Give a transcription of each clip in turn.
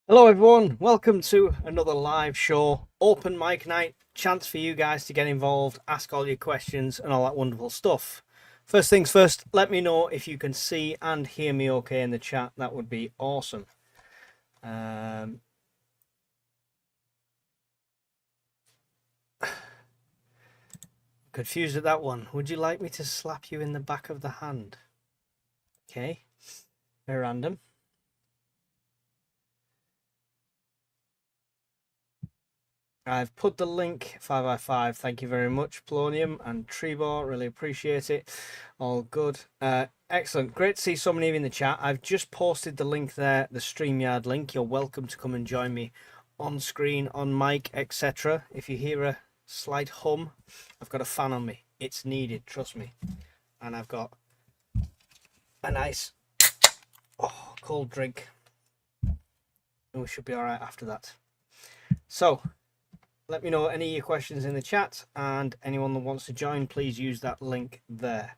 Hello everyone, welcome to another live show, open mic night, chance for you guys to get involved, ask all your questions and all that wonderful stuff. First things first, let me know if you can see and hear me okay in the chat, that would be awesome. Confused at that one. Would you like me to slap you in the back of the hand? Okay, very random. I've put the link 5x5. Thank you very much, Polonium and Trebor. Really appreciate it. All good. Excellent. Great to see so many of you in the chat. I've just posted the link there, the StreamYard link. You're welcome to come and join me on screen, on mic, etc. If you hear a slight hum, I've got a fan on me. It's needed, trust me. And I've got a nice cold drink. And we should be all right after that. So, let me know any of your questions in the chat, and anyone that wants to join, please use that link there.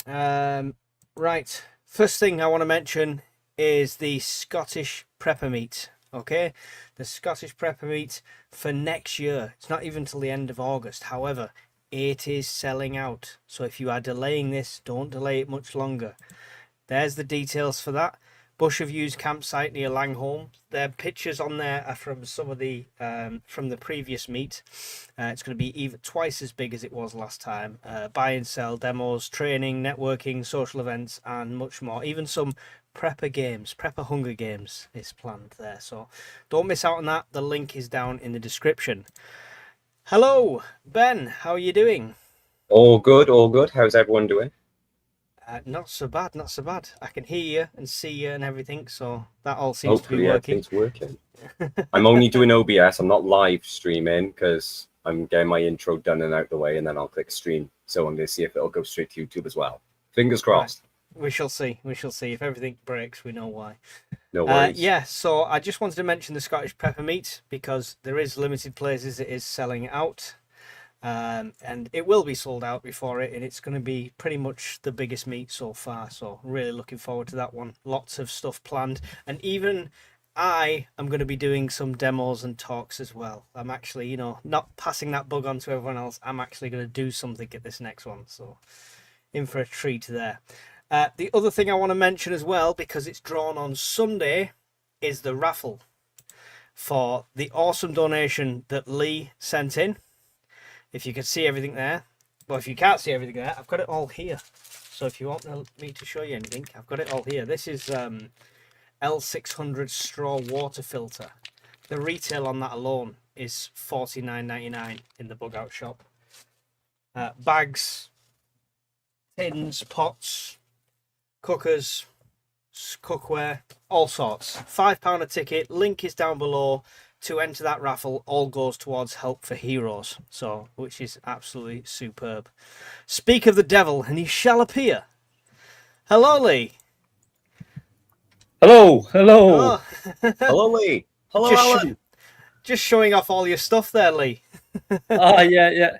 Right, first thing I want to mention is the Scottish Prepper Meet. Okay, the Scottish Prepper Meet for next year. It's not even till the end of August. However, it is selling out. So if you are delaying this, don't delay it much longer. There's the details for that. Bush of Views campsite near Langholm. Their pictures on there are from some of the from the previous meet. It's going to be even twice as big as it was last time. Buy and sell, demos, training, networking, social events, and much more. Even some prepper games, prepper Hunger Games is planned there. So don't miss out on that. The link is down in the description. Hello, Ben. How are you doing? All good, all good. How's everyone doing? Not so bad, not so bad. I can hear you and see you and everything, so that all seems to be Hopefully working. everything's working. I'm only doing OBS. I'm not live streaming because I'm getting my intro done and out the way, and then I'll click stream. So I'm going to see if it'll go straight to YouTube as well. Fingers crossed. Right. We shall see. We shall see. If everything breaks, we know why. No worries. Yeah, so I just wanted to mention the Scottish Prepper Meet because there is limited places. It is selling out. And it will be sold out before it, and it's going to be pretty much the biggest meet so far, so really looking forward to that one. Lots of stuff planned, and even I am going to be doing some demos and talks as well. I'm actually, not passing that bug on to everyone else. I'm actually going to do something at this next one, so in for a treat there. The other thing I want to mention as well, because it's drawn on Sunday, is the raffle for the awesome donation that Lee sent in. If you can see everything there, well, if you can't see everything there, I've got it all here. So if you want me to show you anything, I've got it all here. This is L600 straw water filter. The retail on that alone is $49.99 in the bug out shop. Bags, tins, pots, cookers, cookware, all sorts. £5 a ticket. Link is down below. To enter that raffle, all goes towards Help for Heroes, so which is absolutely superb. Speak of the devil, and he shall appear. Hello, Lee. Hello. Oh. Hello, Lee. Hello, Alan. Just showing off all your stuff there, Lee. Yeah.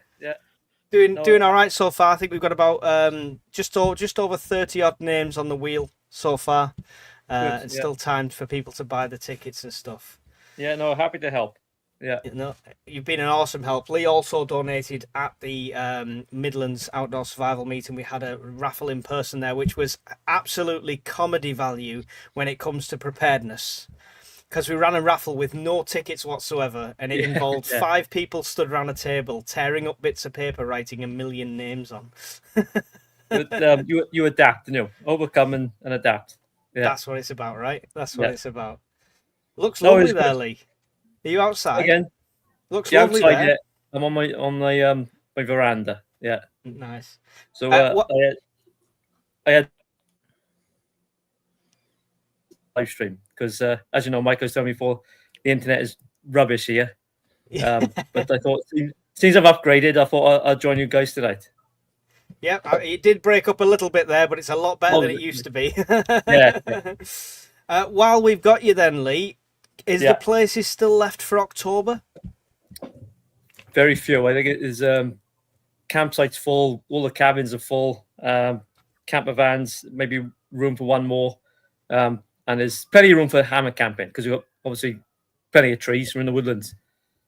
Doing all right so far. I think we've got about just over 30 odd names on the wheel so far, and still time for people to buy the tickets and stuff. Yeah, no, happy to help. Yeah. You've been an awesome help. Lee also donated at the Midlands Outdoor Survival Meeting. We had a raffle in person there, which was absolutely comedy value when it comes to preparedness. Because we ran a raffle with no tickets whatsoever, and it involved 5 people stood around a table, tearing up bits of paper, writing 1 million names on. But, you adapt, overcome and adapt. Yeah. That's what it's about, right? That's what it's about. Looks lovely there, Lee. Are you outside? Again. Looks lovely outside, there. Yeah. I'm on my veranda. Yeah. Nice. So I had live stream because as you know, Michael's told me before, the internet is rubbish here. But I thought since I've upgraded, I thought I'll join you guys tonight. Yeah, it did break up a little bit there, but it's a lot better than it used to be. Yeah. While we've got you then, Lee, is the places still left for October? Very few. I think it is campsites full, all the cabins are full, camper vans, maybe room for one more. And and there's plenty of room for hammock camping because we've got obviously plenty of trees. We're in the woodlands,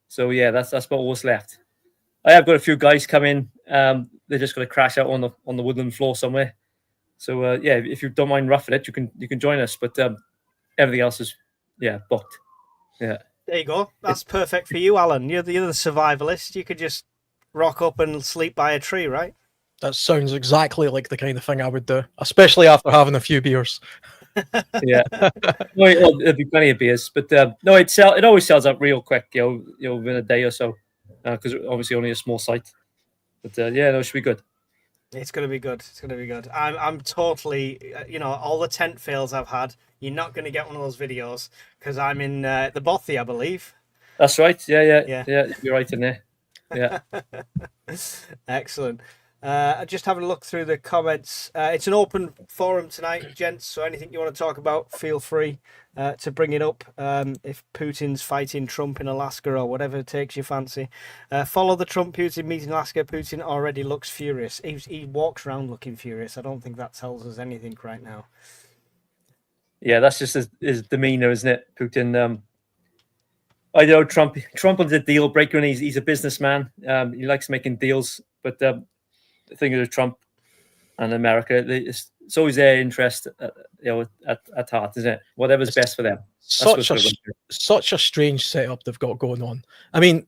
so yeah, that's about all that's left. I have got a few guys come in. They're just going to crash out on the woodland floor somewhere. So yeah, if you don't mind roughing it, you can join us. But everything else is booked. Yeah. There you go. That's perfect for you, Alan. You're the survivalist. You could just rock up and sleep by a tree, right? That sounds exactly like the kind of thing I would do, especially after having a few beers. Yeah, well, there'll be plenty of beers, but no, it always sells up real quick, within a day or so, because obviously only a small site. But yeah, no, it should be good. It's gonna be good. It's gonna be good. I'm totally, all the tent fails I've had. You're not gonna get one of those videos because I'm in the Bothy, I believe. That's right. Yeah. You're right in there. Yeah. Excellent. Just having a look through the comments. It's an open forum tonight, gents. So anything you want to talk about, feel free to bring it up. If Putin's fighting Trump in Alaska or whatever takes your fancy, follow the Trump-Putin meeting in Alaska. Putin already looks furious. He walks around looking furious. I don't think that tells us anything right now. Yeah, that's just his demeanor, isn't it, Putin? I know Trump is a deal breaker, and he's a businessman. He likes making deals, but the thing with Trump and America, it's always their interest, at heart, isn't it? Whatever's best for them. Such a strange setup they've got going on. I mean,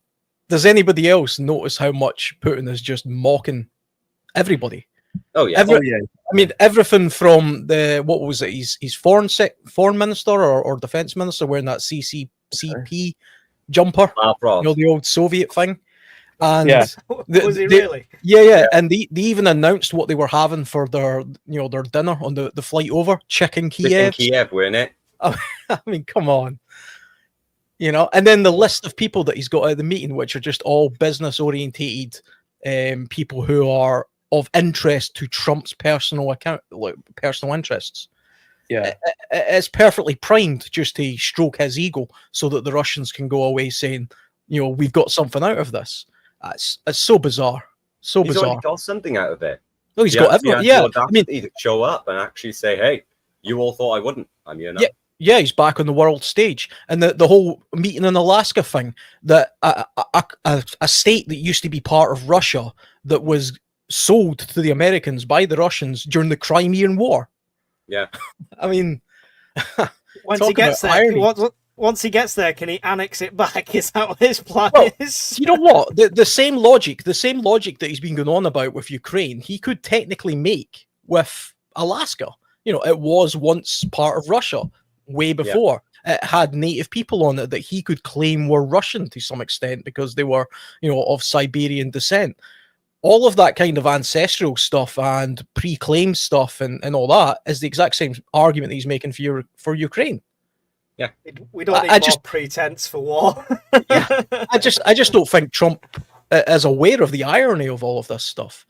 does anybody else notice how much Putin is just mocking everybody? Oh yeah. I mean, everything from what was it? He's foreign minister or defense minister wearing that CCP jumper, the old Soviet thing. And was he really? Yeah. And they even announced what they were having for their dinner on the flight over. Chicken Kiev. Kiev, weren't it? I mean, come on. And then the list of people that he's got at the meeting, which are just all business orientated people who are of interest to Trump's personal interests. Yeah, it's perfectly primed just to stroke his ego so that the Russians can go away saying, we've got something out of this. It's so bizarre. He's already got something out of it. Oh, he's got everything. Yeah, I mean, he'd show up and actually say, "Hey, you all thought I wouldn't. I'm here now." Yeah, he's back on the world stage, and the whole meeting in Alaska thing. That a state that used to be part of Russia that was sold to the Americans by the Russians during the Crimean War. Yeah, I mean, once he gets there, can he annex it back? Is that what his plan is? You know what? The same logic that he's been going on about with Ukraine, he could technically make with Alaska. It was once part of Russia way before. Yeah. It had native people on it that he could claim were Russian to some extent because they were, of Siberian descent. All of that kind of ancestral stuff and pre-claim stuff and all that is the exact same argument that he's making for Ukraine. Yeah, we don't need more pretense for war. Yeah, I just don't think Trump is aware of the irony of all of this stuff.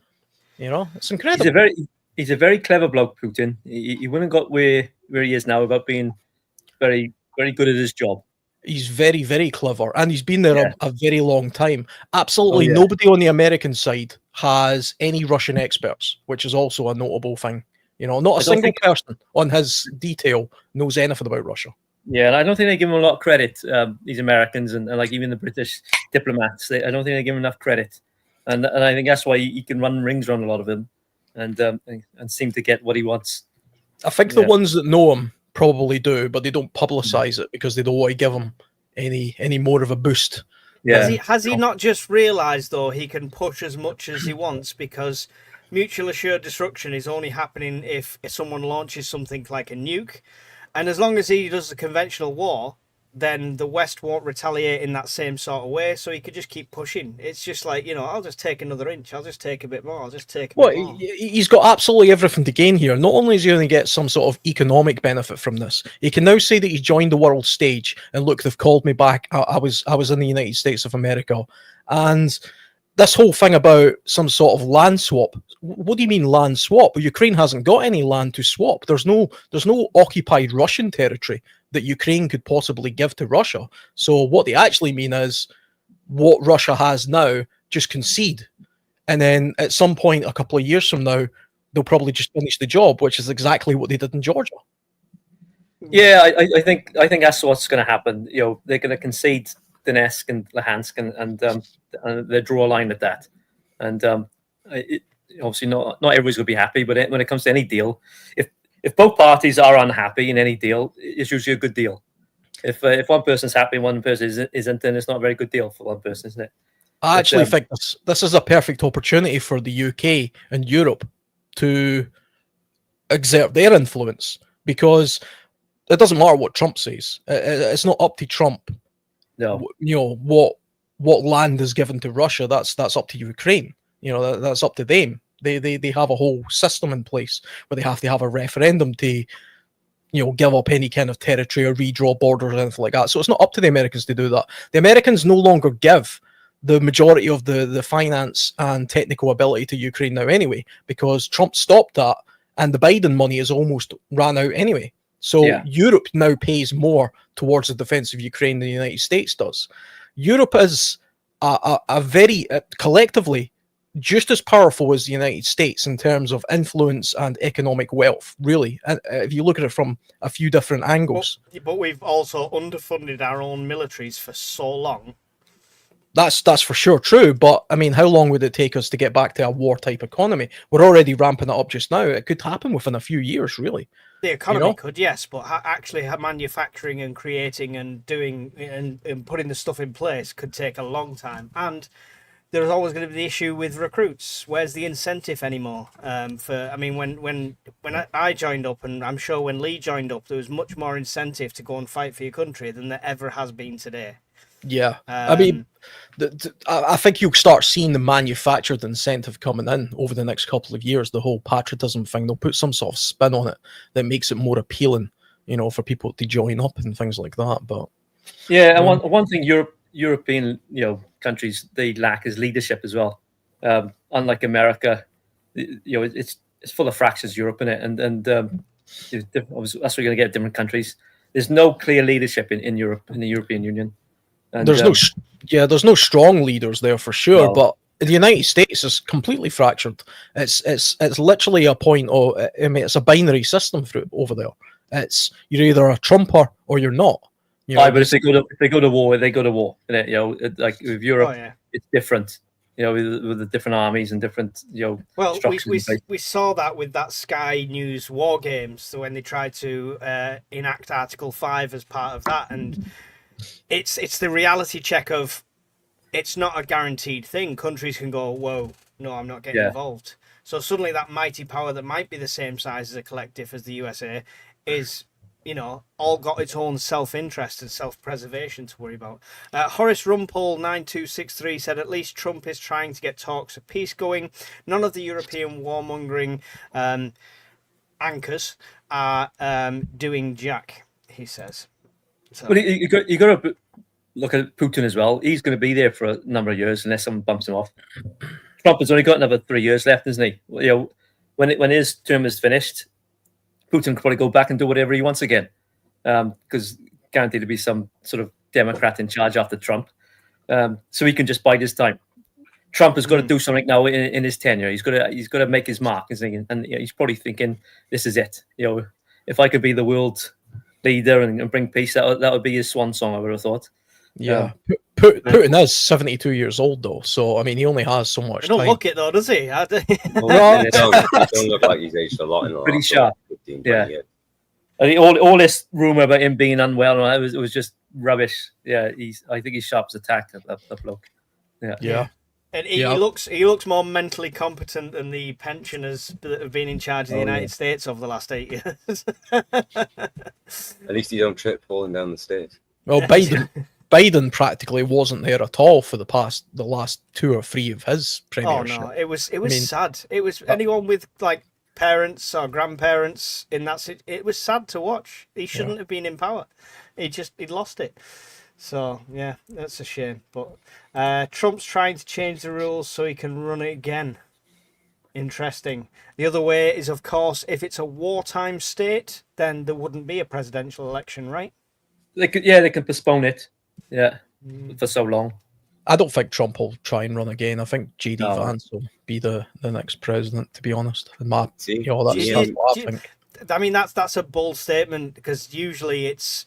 It's incredible. He's a very clever bloke, Putin. He wouldn't got where he is now without being very, very good at his job. He's very, very clever, and he's been there a very long time. Absolutely nobody on the American side has any Russian experts, which is also a notable thing. Not a single person on his detail knows anything about Russia. Yeah, and I don't think they give him a lot of credit, these Americans and like even the British diplomats. I don't think they give him enough credit. And I think that's why he can run rings around a lot of them and seem to get what he wants. I think the ones that know him probably do, but they don't publicize it because they don't want to give him any more of a boost. Yeah. Has he not just realized though he can push as much as he wants because mutual assured destruction is only happening if someone launches something like a nuke, and as long as he does the conventional war, then the West won't retaliate in that same sort of way, so he could just keep pushing. It's just like, I'll just take another inch, I'll just take a bit more, he's got absolutely everything to gain here. Not only is he going to get some sort of economic benefit from this, he can now say that he's joined the world stage, and look, they've called me back, I was in the United States of America, and this whole thing about some sort of land swap. What do you mean land swap? Well, Ukraine hasn't got any land to swap. There's no occupied Russian territory that Ukraine could possibly give to Russia. So what they actually mean is what Russia has now, just concede. And then at some point, a couple of years from now, they'll probably just finish the job, which is exactly what they did in Georgia. Yeah, I think that's what's going to happen. You know, they're going to concede Donetsk and Luhansk, and they draw a line at that. And it, obviously, not everybody's going to be happy. But when it comes to any deal, if both parties are unhappy in any deal, it's usually a good deal. If one person's happy and one person isn't, then it's not a very good deal for one person, isn't it? I actually think this is a perfect opportunity for the UK and Europe to exert their influence, because it doesn't matter what Trump says. It's not up to Trump. No. You know what land is given to Russia. That's up to Ukraine. You know, that's up to them. They have a whole system in place where they have to have a referendum to, you know, give up any kind of territory or redraw borders or anything like that. So it's not up to the Americans to do that. The Americans no longer give the majority of the finance and technical ability to Ukraine now anyway, because Trump stopped that, and the Biden money is almost ran out anyway. So Europe now pays more towards the defense of Ukraine than the United States does. Europe is a very collectively just as powerful as the United States in terms of influence and economic wealth, really. And if you look at it from a few different angles. But we've also underfunded our own militaries for so long. That's for sure true, but I mean, how long would it take us to get back to a war-type economy? We're already ramping it up just now. It could happen within a few years, really. The economy could, yes, but actually manufacturing and creating and doing and putting the stuff in place could take a long time. And there's always going to be the issue with recruits. Where's the incentive anymore? When I joined up, and I'm sure when Lee joined up, there was much more incentive to go and fight for your country than there ever has been today. Yeah, I mean, I think you'll start seeing the manufactured incentive coming in over the next couple of years. The whole patriotism thing, they'll put some sort of spin on it that makes it more appealing, you know, for people to join up and things like that. But yeah, and one thing European countries they lack is leadership as well. Unlike America, it's full of fractions. Europe in it, and obviously that's what you're going to get in different countries. There's no clear leadership in Europe, in the European Union. And, there's no strong leaders there for sure, but the United States is completely fractured. It's literally a point of, I mean, it's a binary system over there. It's you're either a Trumper or you're not. You know, but if they go to war, they go to war. Like with Europe, it's different. You know, with the different armies and different Well, we saw that with that Sky News War Games. So when they tried to enact Article 5 as part of that, and it's the reality check of it's not a guaranteed thing. Countries can go, whoa, no, I'm not getting involved. So suddenly that mighty power that might be the same size as a collective as the USA is, all got its own self-interest and self-preservation to worry about. Horace Rumpel 9263 said, at least Trump is trying to get talks of peace going. None of the European warmongering anchors are doing jack, he says. So. But you got to look at Putin as well. He's going to be there for a number of years unless someone bumps him off. Trump has only got another 3 years left, isn't he? When his term is finished, Putin can probably go back and do whatever he wants again, because guaranteed to be some sort of Democrat in charge after Trump. So he can just bide his time. Trump has got to do something now in his tenure. He's got to make his mark, isn't he? And he's probably thinking, this is it. If I could be the world leader and bring peace, that would be his swan song, I would have thought. Yeah. Putin is 72 years old, though. So, I mean, he only has so much time. Don't look it, though, does he? He don't look like he's aged a lot in the last pretty sharp. 15, 20 years. I think all this rumor about him being unwell, it was just rubbish. Yeah, I think he's sharp as a tack, that bloke. Yeah. And he looks more mentally competent than the pensioners that have been in charge of the United States over the last 8 years. At least he don't trip falling down the stairs. Well, Biden practically wasn't there at all for the last 2 or 3 of his premiership. Oh no, it was sad. It was anyone with like parents or grandparents in that it was sad to watch. He shouldn't have been in power. He'd lost it. So yeah, that's a shame. But Trump's trying to change the rules so he can run it again. Interesting. The other way is, of course, if it's a wartime state, then there wouldn't be a presidential election, right? They can postpone it. Yeah, for so long. I don't think Trump will try and run again. I think JD Vance will be the next president, to be honest. And that's what I think. I mean, that's a bold statement because usually it's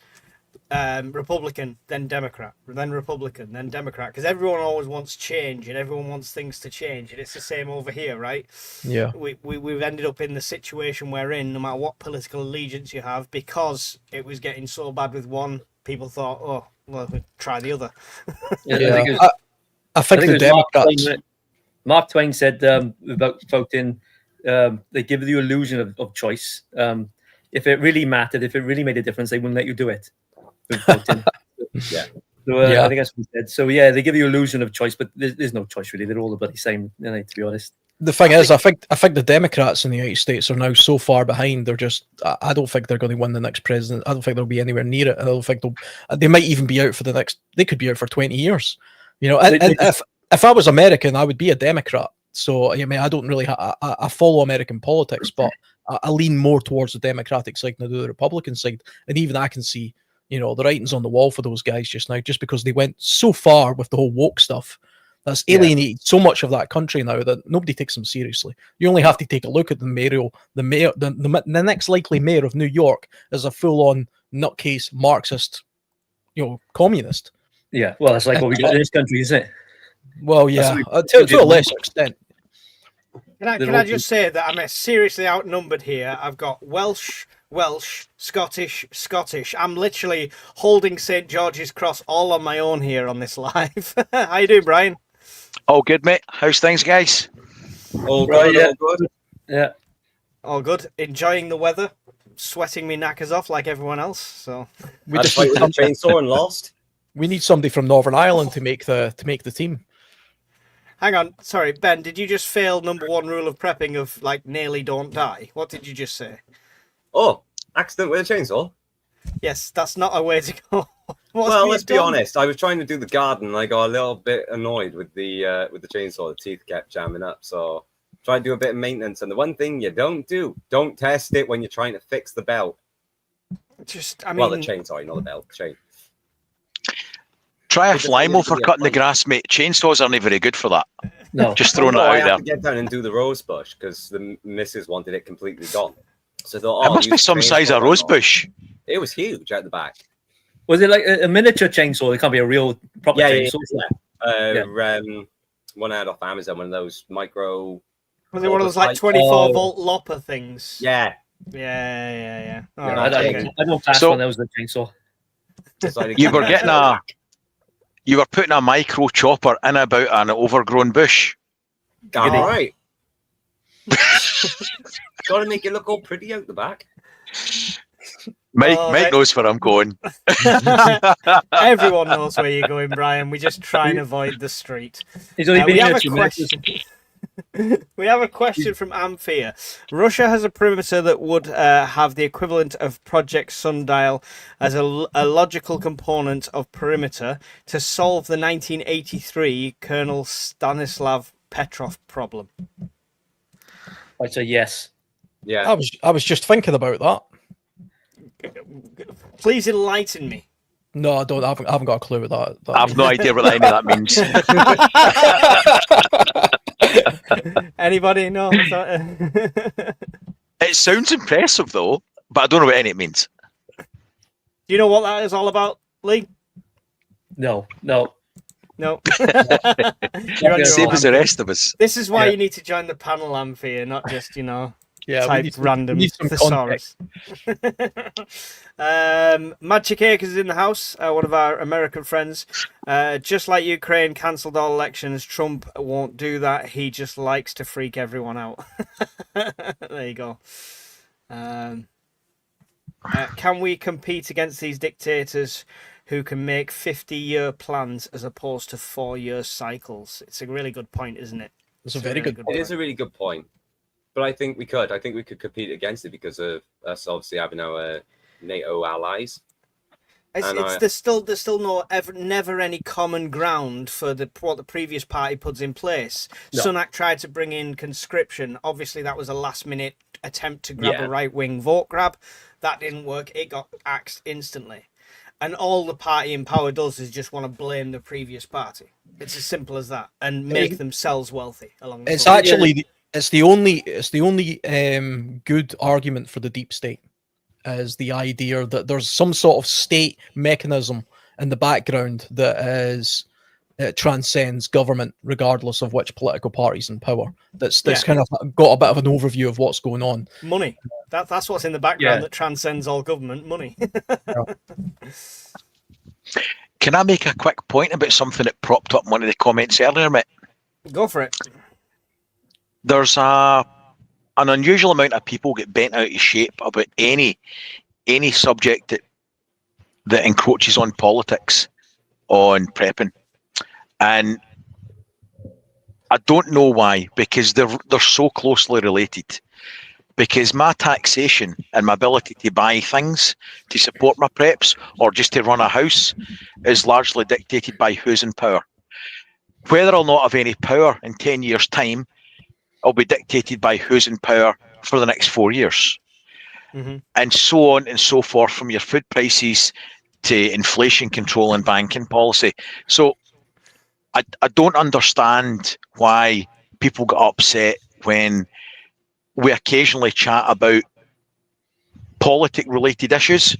Republican, then Democrat, then Republican, then Democrat, because everyone always wants change and everyone wants things to change, and it's the same over here, right? Yeah. We've ended up in the situation we're in, no matter what political allegiance you have, because it was getting so bad with one. People thought, oh, well, we'll try the other. Yeah. I think it the was Democrats. Mark Twain said about voting, they give you the illusion of choice. If it really mattered, if it really made a difference, they wouldn't let you do it. With voting. Yeah. So, I think that's what he said. So yeah, they give you illusion of choice, but there's no choice really. They're all the bloody same, to be honest. The thing is, I think the Democrats in the United States are now so far behind. They're just. I don't think they're going to win the next president. I don't think they'll be anywhere near it. I don't think they might even be out for the next. They could be out for 20 years. And if I was American, I would be a Democrat. So I mean, I don't really. I follow American politics, but I lean more towards the Democratic side than the Republican side. And even I can see, the writing's on the wall for those guys just now, just because they went so far with the whole woke stuff. That's alienated so much of that country now that nobody takes them seriously. You only have to take a look at the next likely mayor of New York as a full-on nutcase Marxist, communist. Yeah, well, that's like what we got in this country, isn't it? Well, yeah, to a lesser extent. Can I just say that I'm seriously outnumbered here? I've got Welsh, Scottish. I'm literally holding St. George's Cross all on my own here on this live. How you doing, Brian? All good, mate. How's things, guys? All good, yeah. all good. Yeah. All good. Enjoying the weather. Sweating me knackers off like everyone else. So We I just fight need, with a chainsaw and lost. we need somebody from Northern Ireland to make the team. hang on. Sorry, Ben, did you just fail number one rule of prepping of nearly don't die? What did you just say? Oh, accident with a chainsaw? Yes, that's not a way to go. Well, let's be honest. I was trying to do the garden and I got a little bit annoyed with the chainsaw. The teeth kept jamming up. So try to do a bit of maintenance. And the one thing you don't test it when you're trying to fix the belt. Well, the chain, sorry, not the belt, chain. Try a Flymo for cutting the grass, mate. Chainsaws aren't very good for that. No. Just throwing it I out had there. to get down and do the rose bush because the missus wanted it completely gone. So I thought, It must be some size of rose bush. It was huge at the back. Was it like a miniature chainsaw? It can't be a real proper chainsaw. One I had off Amazon, one of those micro. Was it one of those 24-volt lopper things? Yeah. Yeah. All I right, don't pass So- when there was a chainsaw. You were getting you were putting a micro chopper in about an overgrown bush. All right. Got to make it look all pretty out the back. Mike knows where I'm going. Everyone knows where you're going, Brian. We just try and avoid the street. He's only been We here have a a few minutes. question. We have a question from Amphia. Russia has a perimeter that would have the equivalent of Project Sundial as a logical component of perimeter to solve the 1983 Colonel Stanislav Petrov problem. I'd say yes. Yeah. I was just thinking about that. Please enlighten me. No, I don't. I haven't got a clue what that I've no idea what any of that means. Anybody know? It sounds impressive, though, but I don't know what any it means. Do you know what that is all about, Lee? No. No. You're on your Same own. as the rest of us. This is why you need to join the panel, Amphia, not just, type random we need some thesaurus. Magic Acres is in the house, one of our American friends. Just like Ukraine cancelled all elections, Trump won't do that. He just likes to freak everyone out. There you go. Can we compete against these dictators who can make 50-year plans as opposed to 4-year cycles? It's a really good point, isn't it? It's a very good It point. is a really good point. But I think we could. I think we could compete against it because of us obviously having our NATO allies. There's still never any common ground for what the previous party puts in place. No. Sunak tried to bring in conscription. Obviously, that was a last-minute attempt to grab Yeah. a right-wing vote grab. That didn't work. It got axed instantly. And all the party in power does is just want to blame the previous party. It's as simple as that, and make themselves wealthy along the It's way. It's the only good argument for the deep state, is the idea that there's some sort of state mechanism in the background that transcends government, regardless of which political party's in power. That's kind of got a bit of an overview of what's going on. Money. That's what's in the background that transcends all government. Money. Can I make a quick point about something that propped up in one of the comments earlier, mate? Go for it. There's an unusual amount of people get bent out of shape about any subject that encroaches on politics, on prepping, and I don't know why, because they're so closely related. Because my taxation and my ability to buy things to support my preps or just to run a house is largely dictated by who's in power. Whether or not I have any power in 10 years' time will be dictated by who's in power for the next 4 years. Mm-hmm. And so on and so forth, from your food prices to inflation control and banking policy. So I don't understand why people get upset when we occasionally chat about politic-related issues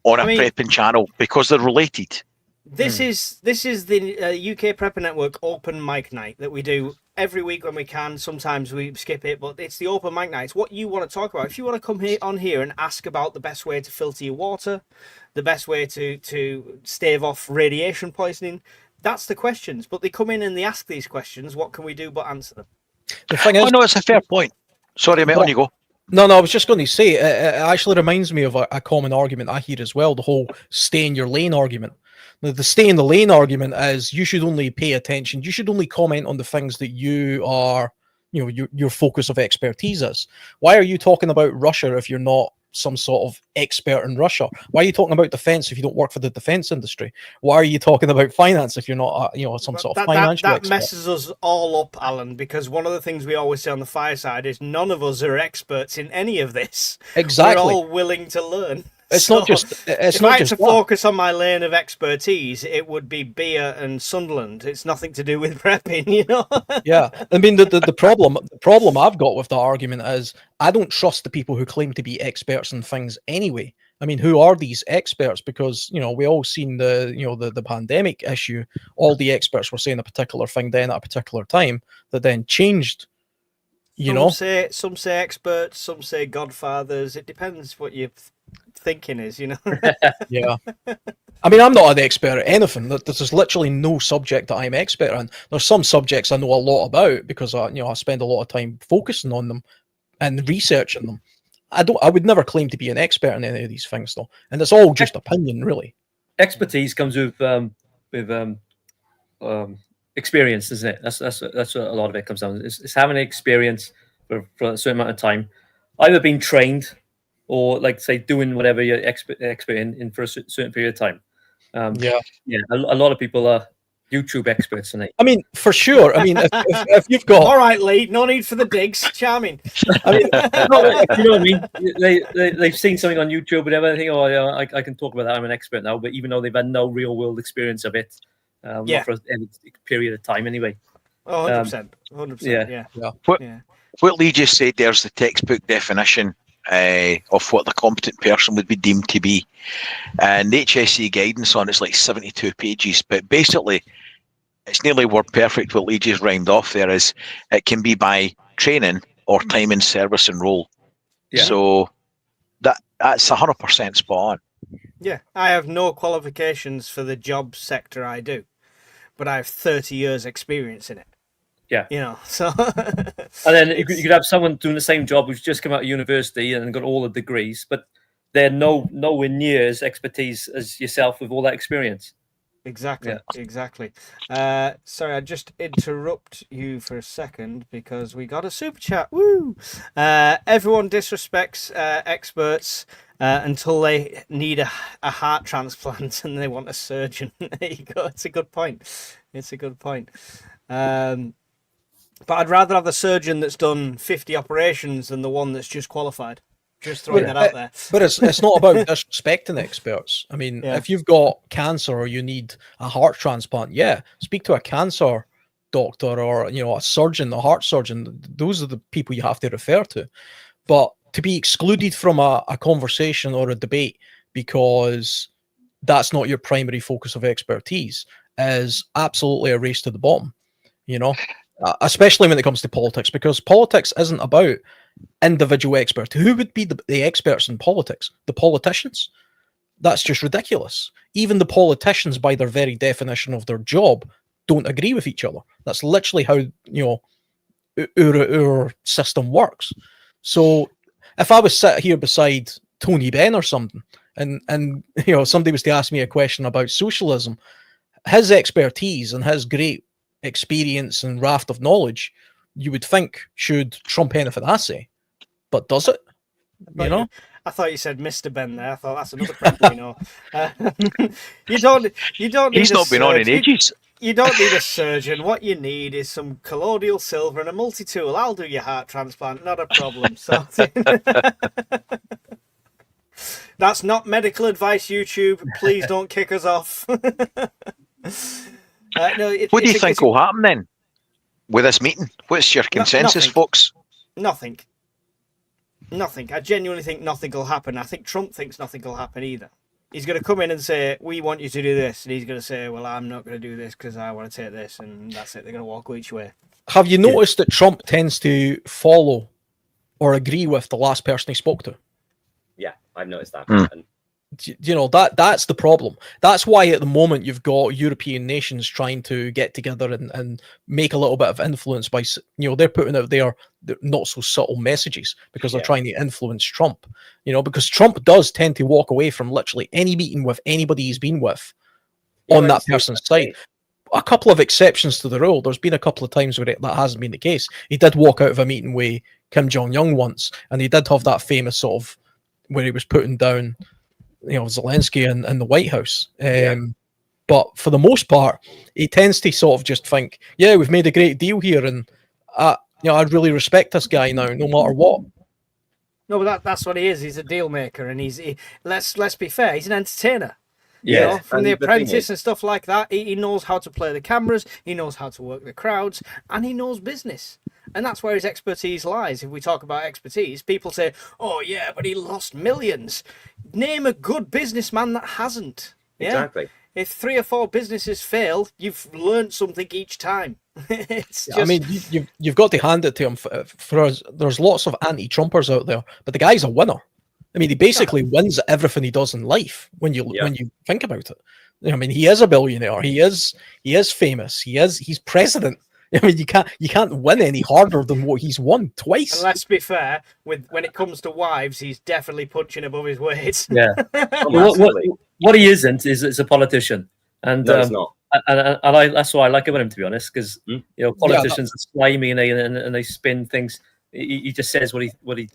on a prepping channel, because they're related. This is the UK Prepper Network open mic night that we do every week when we can. Sometimes we skip it, but it's the open mic night. It's what you want to talk about. If you want to come on here and ask about the best way to filter your water, the best way to stave off radiation poisoning, that's the questions. But they come in and they ask these questions. What can we do but answer them? The thing is, no, it's a fair point. Sorry, mate, on you go. No, I was just going to say, it actually reminds me of a common argument I hear as well, the whole stay in your lane argument. Now, the stay in the lane argument is you should only pay attention, you should only comment on the things that you are, your focus of expertise is. Why are you talking about Russia if you're not some sort of expert in Russia? Why are you talking about defense if you don't work for the defense industry? Why are you talking about finance if you're not, some sort of financial expert? That messes us all up, Alan, because one of the things we always say on the fireside is none of us are experts in any of this. Exactly. We're all willing to learn. It's not just. If I had to focus on my lane of expertise, it would be beer and Sunderland. It's nothing to do with prepping, Yeah, I mean the problem I've got with that argument is I don't trust the people who claim to be experts in things anyway. I mean, who are these experts? Because we all seen the pandemic issue. All the experts were saying a particular thing then at a particular time that then changed. Some say experts, some say godfathers. It depends what you're thinking is, Yeah. I mean, I'm not an expert at anything. There's literally no subject that I'm expert in. There's some subjects I know a lot about because I spend a lot of time focusing on them and researching them. I would never claim to be an expert in any of these things though, and it's all just opinion, really. Expertise comes with experience, isn't it? That's what a lot of it comes down to. It's having experience for a certain amount of time, either being trained or, like, say, doing whatever you're expert in for a certain period of time. A lot of people are YouTube experts in it. I mean, for sure. I mean, if you've got all right, Lee, no need for the digs, charming. I mean, you know what I mean? They've seen something on YouTube and everything. Oh, I can talk about that. I'm an expert now. But even though they've had no real world experience of it, not for any period of time anyway. Oh, 100%. 100%. Yeah. What Lee just said, there's the textbook definition of what the competent person would be deemed to be, and the HSE guidance on it's like 72 pages, but basically it's nearly word perfect. What Lee just rhymed off there is it can be by training or time in service and role. So that's 100% spot on. Yeah, I have no qualifications for the job sector I do, but I have 30 years experience in it. Yeah. So and then you could have someone doing the same job who's just come out of university and got all the degrees, but they're nowhere near as expertise as yourself with all that experience. Exactly. Sorry, I just interrupt you for a second because we got a super chat. Woo! Everyone disrespects experts until they need a heart transplant and they want a surgeon. There you go. It's a good point. But I'd rather have the surgeon that's done 50 operations than the one that's just qualified. Just throwing that out there. But it's not about disrespecting experts. I mean, if you've got cancer or you need a heart transplant, speak to a cancer doctor or a surgeon, a heart surgeon. Those are the people you have to refer to. But to be excluded from a conversation or a debate because that's not your primary focus of expertise is absolutely a race to the bottom, especially when it comes to politics, because politics isn't about individual experts. Who would be the experts in politics? The politicians? That's just ridiculous. Even the politicians, by their very definition of their job, don't agree with each other. That's literally how our system works. So if I was sat here beside Tony Benn or something, and somebody was to ask me a question about socialism, his expertise and his great experience and raft of knowledge, you would think should trump anything I say. But does it? I thought you said Mr. Ben there. I thought that's another prep we know. You don't need He's not been on in ages. You don't need a surgeon. What you need is some colloidal silver and a multi-tool. I'll do your heart transplant, not a problem. That's not medical advice, YouTube. Please don't kick us off. What do you think will happen then with this meeting? What's your consensus, nothing. folks? Nothing. I genuinely think nothing will happen. I think Trump thinks nothing will happen either. He's going to come in and say, we want you to do this. And he's going to say, well, I'm not going to do this because I want to take this. And that's it. They're going to walk each way. Have you noticed that Trump tends to follow or agree with the last person he spoke to? Yeah, I've noticed that. That's the problem. That's why at the moment you've got European nations trying to get together and make a little bit of influence by, they're putting out their not so subtle messages because they're trying to influence Trump, because Trump does tend to walk away from literally any meeting with anybody he's been with on that person's side. A couple of exceptions to the rule. There's been a couple of times where that hasn't been the case. He did walk out of a meeting with Kim Jong-un once, and he did have that famous sort of where he was putting down Zelensky in the White House. But for the most part, he tends to sort of just think, we've made a great deal here, and I really respect this guy now, no matter what. No, but that's what he is. He's a deal maker, and let's be fair, he's an entertainer. Yeah, from The Apprentice and stuff like that. He knows how to play the cameras, he knows how to work the crowds, and he knows business. And that's where his expertise lies. If we talk about expertise, people say, oh, yeah, but he lost millions. Name a good businessman that hasn't. Yeah? Exactly. If 3 or 4 businesses fail, you've learned something each time. It's just... I mean, you've got to hand it to him. For us, there's lots of anti-Trumpers out there, but the guy's a winner. I mean, he basically wins everything he does in life when you think about it. I mean, he is a billionaire. He is famous. He's president. I mean, you can't win any harder than what he's won twice. And let's be fair, when it comes to wives, he's definitely punching above his weight. Yeah. What he isn't is a politician, and no, it's not. And that's why I like about him, to be honest, because politicians are slimy and they spin things. He just says what he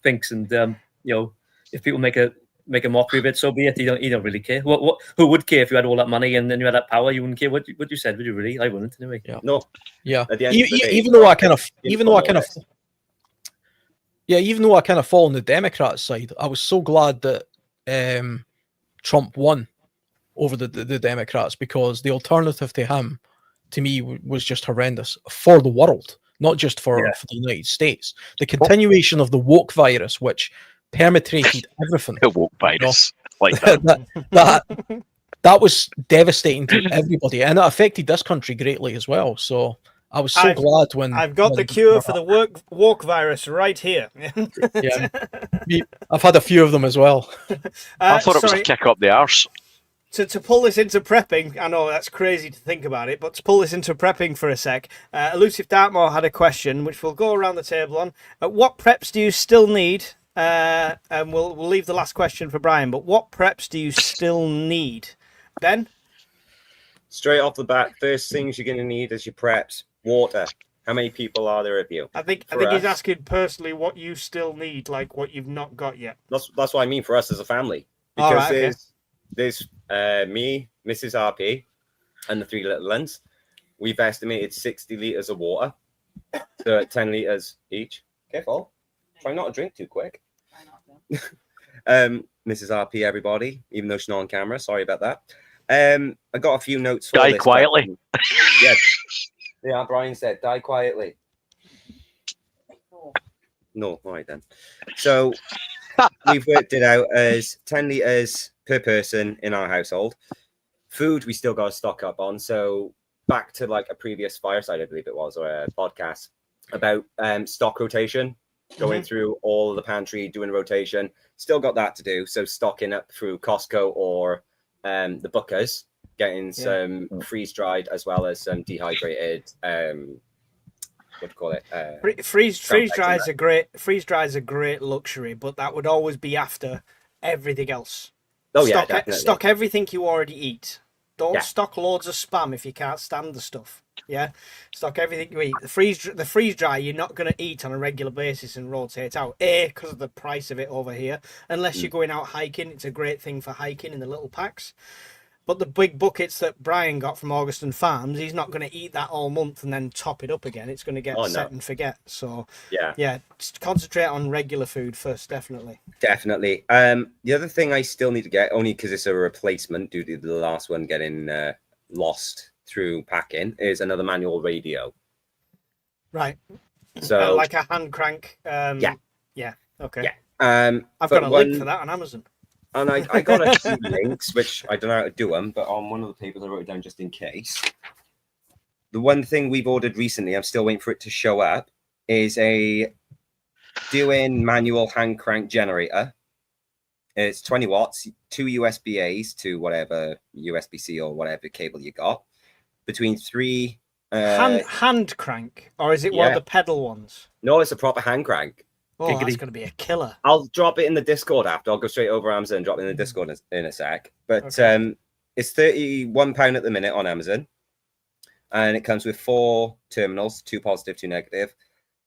thinks, and if people make a mockery of it, so be it. You don't really care. Who would care if you had all that money and then you had that power? You wouldn't care what you said, would you really? I wouldn't anyway. Yeah. No. Yeah. Even though I kind of fall on the Democrat side, I was so glad that Trump won over the Democrats, because the alternative to him, to me, was just horrendous for the world, not just for the United States. The continuation of the woke virus, which permeated everything. The woke virus, like that. that was devastating to everybody, and it affected this country greatly as well. So I was so glad when I've got the cure for the woke virus right here. Yeah, I've had a few of them as well. I thought it was a kick up the arse. To pull this into prepping, I know that's crazy to think about it, but to pull this into prepping for a sec, Elusive Dartmoor had a question, which we'll go around the table on. What preps do you still need? And we'll leave the last question for Brian, but what preps do you still need? Ben? Straight off the bat, first things you're going to need is your preps. Water. How many people are there of you? I think he's asking personally what you still need, like what you've not got yet. That's what I mean for us as a family. Because there's me, Mrs. RP, and the 3 little ones. We've estimated 60 litres of water. So 10 litres each. Careful. Try not to drink too quick. Mrs. RP, everybody, even though she's not on camera. Sorry about that. I got a few notes for Guy this quietly. Yeah. Yeah, Brian said, die quietly. No, all right then. So we've worked it out as 10 litres per person in our household. Food we still got to stock up on. So back to like a previous fireside, I believe it was, or a podcast about stock rotation, going through all of the pantry, doing a rotation. Still got that to do. So stocking up through Costco or the Bookers, getting some freeze dried as well as some dehydrated. What do you call it? Freeze dry is a great luxury, but that would always be after everything else. Oh yeah, definitely. Stock everything you already eat. Don't Yeah. stock loads of spam if you can't stand the stuff. Yeah, stock everything you eat. The freeze dry you're not going to eat on a regular basis and rotate out. Because of the price of it over here. Unless you're going out hiking, it's a great thing for hiking in the little packs. But the big buckets that Brian got from Augustin Farms, he's not going to eat that all month and then top it up again. It's going to get set and forget. So yeah, just concentrate on regular food first, definitely. Definitely. The other thing I still need to get, only because it's a replacement due to the last one getting lost through packing, is another manual radio. Right. So like a hand crank. Yeah. Okay. Yeah. I've got a link for that on Amazon. And I got a few links, which I don't know how to do them, but on one of the papers I wrote it down just in case. The one thing we've ordered recently, I'm still waiting for it to show up, is a do-in manual hand crank generator. It's 20 watts, 2 USB-A's to whatever USB-C or whatever cable you got. Between 3... hand crank? Or is it one of the pedal ones? No, it's a proper hand crank. Oh, that's going to be a killer. I'll drop it in the Discord after. I'll go straight over Amazon and drop it in the Discord in a sec. But it's £31 at the minute on Amazon. And it comes with 4 terminals, 2 positive, 2 negative.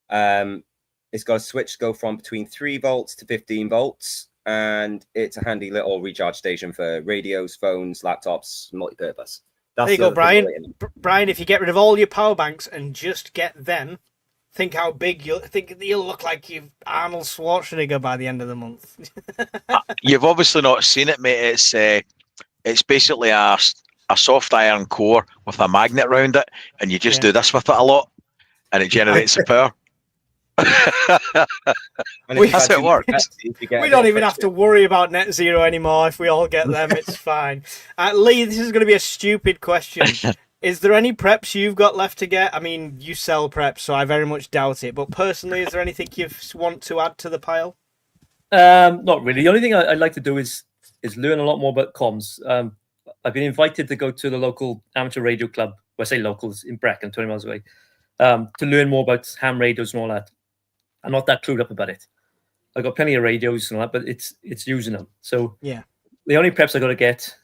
It's got a switch to go from between 3 volts to 15 volts. And it's a handy little recharge station for radios, phones, laptops, multi-purpose. There you go, Brian. Brian, if you get rid of all your power banks and just get them, think how big you'll look like you've Arnold Schwarzenegger by the end of the month. You've obviously not seen it, mate. It's basically a soft iron core with a magnet around it, and you just do this with it a lot, and it generates the power. That's how it works. We don't even have to worry about net zero anymore. If we all get them, it's fine. Lee, this is going to be a stupid question. Is there any preps you've got left to get? I mean, you sell preps, so I very much doubt it. But personally, is there anything you want to add to the pile? Not really. The only thing I'd like to do is learn a lot more about comms. I've been invited to go to the local amateur radio club. Well, I say locals in Brecon, 20 miles away, to learn more about ham radios and all that. I'm not that clued up about it. I've got plenty of radios and all that, but it's using them. So the only preps I got to get,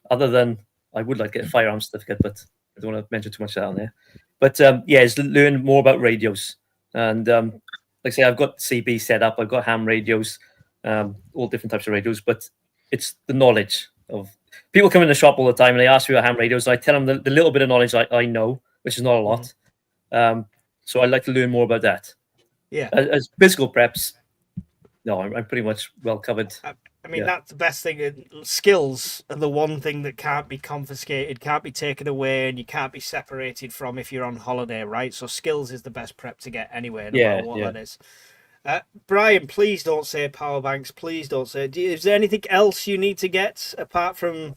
other than I would like to get a firearms certificate, but I don't want to mention too much down there. But is learn more about radios. And like I say, I've got CB set up. I've got ham radios, all different types of radios. But it's the knowledge of people come in the shop all the time and they ask me about ham radios. And I tell them the little bit of knowledge I know, which is not a lot. So I'd like to learn more about that. Yeah. As physical preps, no, I'm pretty much well covered. I mean, that's the best thing. Skills are the one thing that can't be confiscated, can't be taken away, and you can't be separated from if you're on holiday, right? So skills is the best prep to get anyway, no matter what that is. Brian, please don't say power banks. Please don't say. Is there anything else you need to get apart from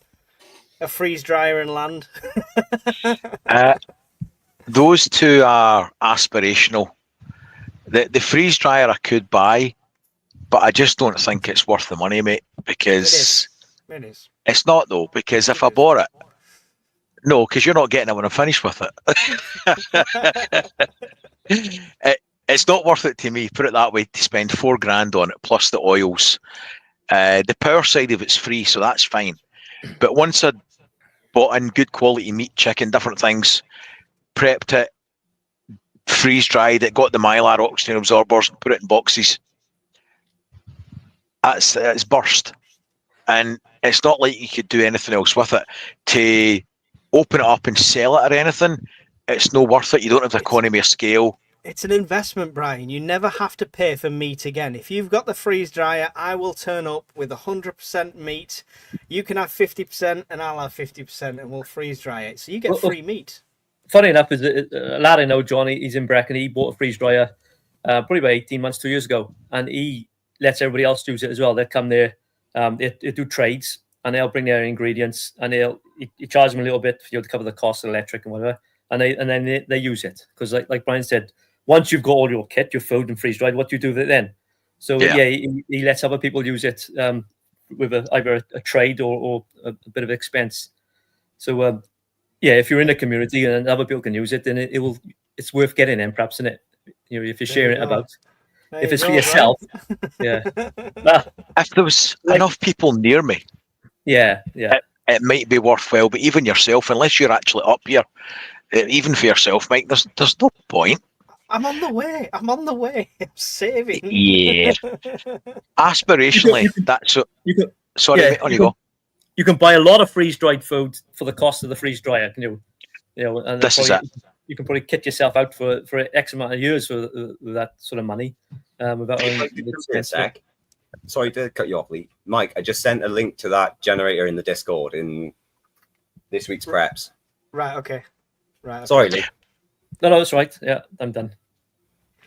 a freeze dryer and land? Those two are aspirational. The freeze dryer I could buy, but I just don't think it's worth the money, mate, because it is. It's not, though, because if I bought it, no, because you're not getting it when I'm finished with it. It's not worth it to me, put it that way, to spend $4,000 on it, plus the oils. The power side of it's free, so that's fine. But once I bought in good quality meat, chicken, different things, prepped it, freeze dried it, got the Mylar oxygen absorbers, put it in boxes. It's burst, and it's not like you could do anything else with it. To open it up and sell it or anything, it's no worth it. You don't have the economy of scale. It's an investment, Brian. You never have to pay for meat again. If you've got the freeze dryer, I will turn up with 100% meat. You can have 50% and I'll have 50% and we'll freeze dry it. So you get free meat. funny enough, is a lad I know, Johnny. He's in Brecon. He bought a freeze dryer probably about 18 months, 2 years ago, and he lets everybody else use it as well. They come there, they do trades, and they'll bring their ingredients, and he charge them a little bit to cover the cost of electric and whatever, and then they use it because, like Brian said, once you've got all your kit, your food and freeze dried, what do you do with it then? So he lets other people use it with either a trade or a bit of expense. So if you're in the community and other people can use it, then it's worth getting in, perhaps, isn't it? If you're sharing it about. If it's for yourself, If there was enough people near me, it might be worthwhile. But even yourself, unless you're actually up here, even for yourself, Mike, there's no point. I'm on the way. I'm saving. Yeah. Aspirationally, that's what. Sorry, on you go. You can buy a lot of freeze dried food for the cost of the freeze dryer. Can you? And this is it. You can probably kit yourself out for X amount of years with that sort of money. Without a sec. Sorry to cut you off, Lee. Mike, I just sent a link to that generator in the Discord in this week's preps. Right. Okay. Sorry, Lee. No, that's right. Yeah, I'm done.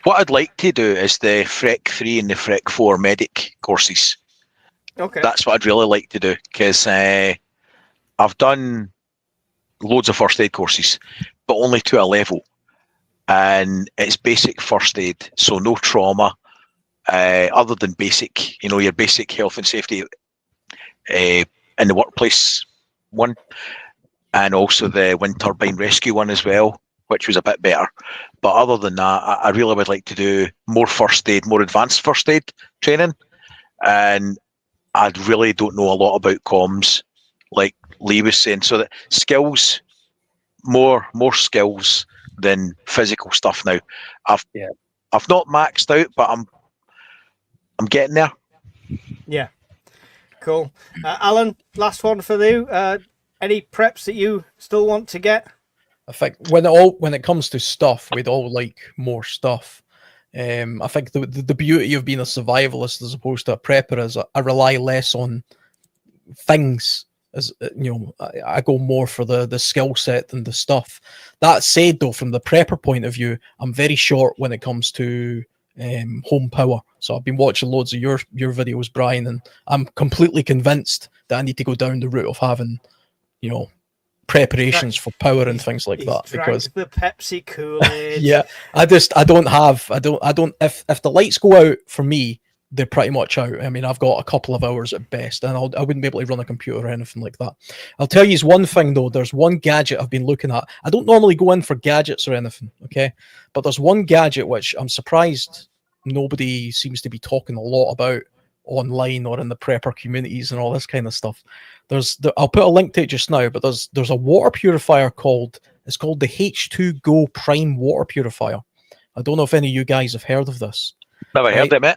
What I'd like to do is the FREC 3 and the FREC 4 medic courses. Okay. That's what I'd really like to do, because I've done loads of first aid courses, but only to a level. And it's basic first aid, so no trauma, other than basic, your basic health and safety in the workplace one, and also the wind turbine rescue one as well, which was a bit better. But other than that, I really would like to do more first aid, more advanced first aid training. And I really don't know a lot about comms, like Lee was saying. So that skills, more skills than physical stuff now. I've not maxed out, but I'm getting there. Yeah. Cool. Alan, last one for you. Any preps that you still want to get? I think when it comes to stuff, we'd all like more stuff. I think the beauty of being a survivalist as opposed to a prepper is I rely less on things. As I go more for the skill set than the stuff. That said, though, from the prepper point of view, I'm very short when it comes to home power. So I've been watching loads of your videos, Brian, and I'm completely convinced that I need to go down the route of having, preparations for power and things like that. Because the Pepsi Kool-Aid. Yeah, I don't. If the lights go out for me, they're pretty much out. I mean, I've got a couple of hours at best, and I wouldn't be able to run a computer or anything like that. I'll tell you one thing, though. There's one gadget I've been looking at. I don't normally go in for gadgets or anything, okay? But there's one gadget which I'm surprised nobody seems to be talking a lot about online or in the prepper communities and all this kind of stuff. I'll put a link to it just now, but there's a water purifier called the H2 Go Prime water purifier. I don't know if any of you guys have heard of this. Never heard it, mate.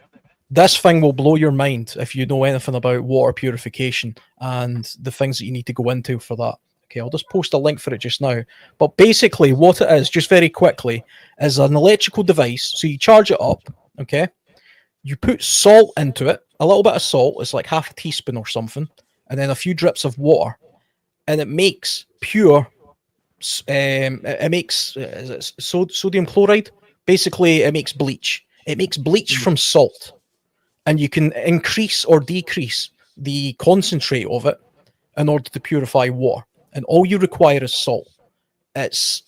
This thing will blow your mind if you know anything about water purification and the things that you need to go into for that. Okay, I'll just post a link for it just now. But basically what it is, just very quickly, is an electrical device. So you charge it up, okay? You put salt into it, a little bit of salt. It's like half a teaspoon or something. And then a few drips of water. And it makes pure, it makes sodium chloride. Basically, it makes bleach. It makes bleach from salt. And you can increase or decrease the concentrate of it in order to purify water. And all you require is salt. It's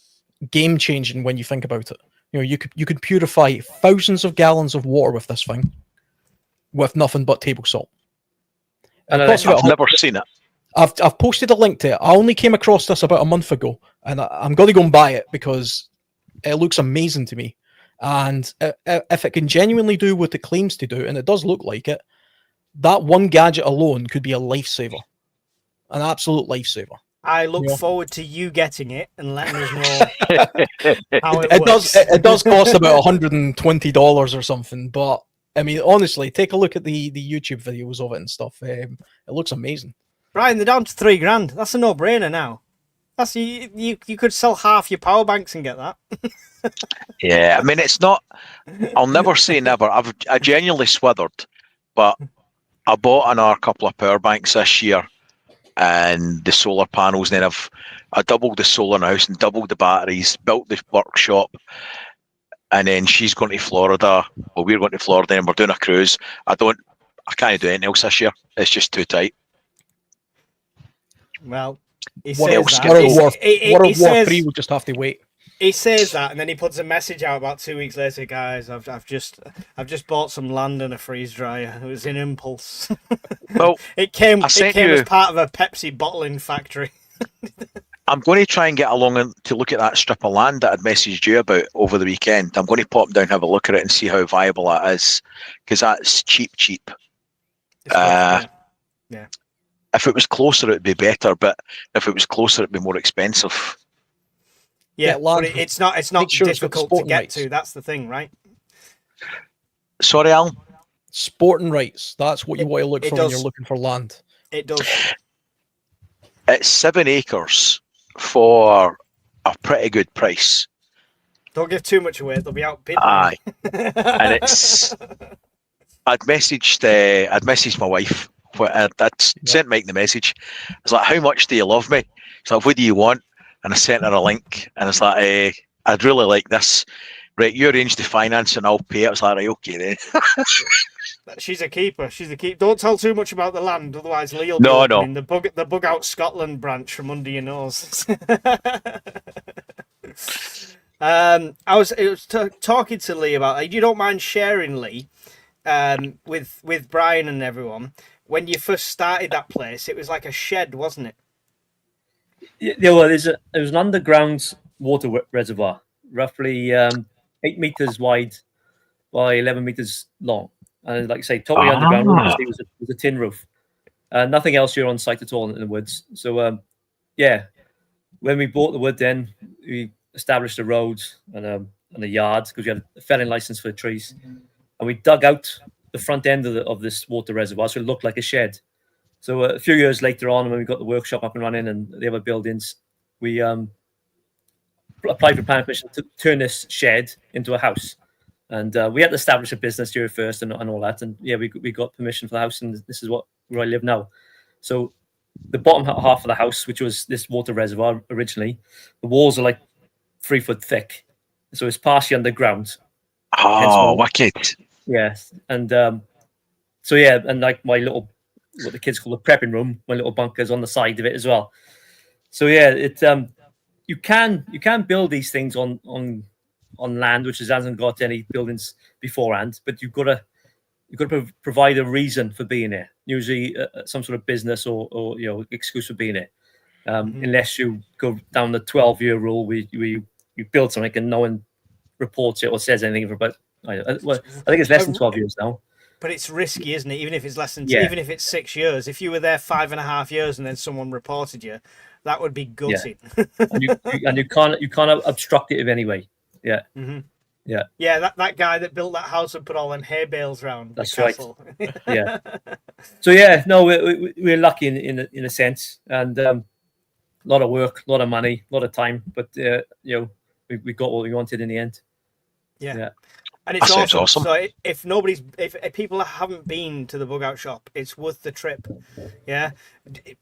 game changing when you think about it. You could purify thousands of gallons of water with this thing with nothing but table salt. And I've never seen it. I've posted a link to it. I only came across this about a month ago, and I'm going to go and buy it because it looks amazing to me. And if it can genuinely do what it claims to do, and it does look like it, that one gadget alone could be a lifesaver, an absolute lifesaver. I look forward to you getting it and letting us know how it works. It does cost about $120 or something, but I mean, honestly, take a look at the YouTube videos of it and stuff. It looks amazing. Brian, they're down to $3,000. That's a no-brainer now. That's you could sell half your power banks and get that. Yeah, I mean, it's not. I'll never say never. I genuinely swithered, but I bought another couple of power banks this year, and the solar panels. And then I doubled the solar in the house and doubled the batteries, built the workshop, and then she's going to Florida, or we're going to Florida, and we're doing a cruise. I can't do anything else this year. It's just too tight. Well, he What says else that. can World go? War, He World War says- 3 will just have to wait. He says that, and then he puts a message out about 2 weeks later. Guys, I've just bought some land and a freeze dryer. It was in impulse. Well, it came I sent as you- part of a Pepsi bottling factory. I'm going to try and get along to look at that strip of land that I'd messaged you about over the weekend. I'm going to pop down, have a look at it, and see how viable that is, because that's cheap. It's good, yeah. If it was closer, it'd be better, but if it was closer, it'd be more expensive. Yeah, Get land. but it's not Make sure it's got difficult to sporting get rights. to. That's the thing, right? Sorry, Alan? Sporting rights. That's what you want to look it for when does. you're looking for land. It does. It's 7 acres for a pretty good price. Don't give too much away; they'll be out bidding. Aye. And it's... I'd messaged my wife. I'd sent Mike the message. I was like, how much do you love me? She's like, what do you want? And I sent her a link, and it's like, I'd really like this. Right, you arrange the finance and I'll pay it. I was like, right, okay then. She's a keeper. She's a keeper. Don't tell too much about the land, otherwise Lee will No, be no. opening the bug out Scotland branch from under your nose. I was talking to Lee about. You don't mind sharing, Lee, with Brian and everyone. When you first started that place, it was like a shed, wasn't it? Yeah, well, there was an underground water reservoir, roughly 8 meters wide by 11 meters long, and like I say, totally underground. Obviously, it was a tin roof. Nothing else here on site at all in the woods. So, yeah, when we bought the wood, then we established a road and a yard because we had a felling license for the trees, and we dug out the front end of this water reservoir, so it looked like a shed. So a few years later on, when we got the workshop up and running and the other buildings, we applied for planning permission to turn this shed into a house. And we had to establish a business here first and all that. And yeah, we got permission for the house, and this is where I live now. So the bottom half of the house, which was this water reservoir originally, the walls are like 3 foot thick. So it's partially underground. Oh, wicked. Yes. And so, yeah, and like my little, what the kids call the prepping room, my little bunker's on the side of it as well. So yeah, it you can build these things on land which hasn't got any buildings beforehand, but you've got to provide a reason for being there. Usually some sort of business or excuse for being there. Unless you go down the 12-year rule, where you build something and no one reports it or says anything for about. I think it's less than 12 years now. But it's risky, isn't it? Even if it's less than, Yeah. even if it's 6 years. If you were there 5.5 years and then someone reported you, that would be gutting. and you can't obstruct it in any way. Yeah. Mm-hmm. Yeah. Yeah, that guy that built that house and put all them hay bales around That's the right. castle. Yeah. So yeah, no, we're lucky in a sense, and a lot of work, a lot of money, a lot of time, but we got what we wanted in the end. Yeah. And it's That sounds awesome. awesome. So if people haven't been to the bug out shop, it's worth the trip. Yeah.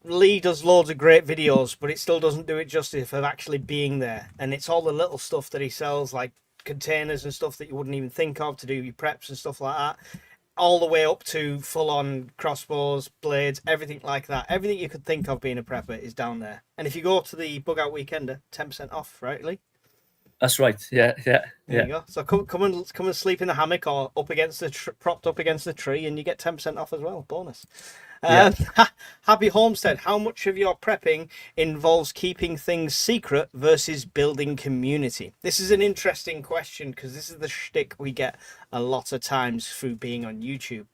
Lee does loads of great videos, but it still doesn't do it justice of actually being there. And it's all the little stuff that he sells, like containers and stuff that you wouldn't even think of to do your preps and stuff like that. All the way up to full on crossbows, blades, everything like that. Everything you could think of being a prepper is down there. And if you go to the bug out weekender, 10% off, right, Lee? That's right. Yeah. There you go. So come and sleep in the hammock or up against propped up against the tree, and you get 10% off as well. Bonus. Happy Homestead. How much of your prepping involves keeping things secret versus building community? This is an interesting question because this is the shtick we get a lot of times through being on YouTube.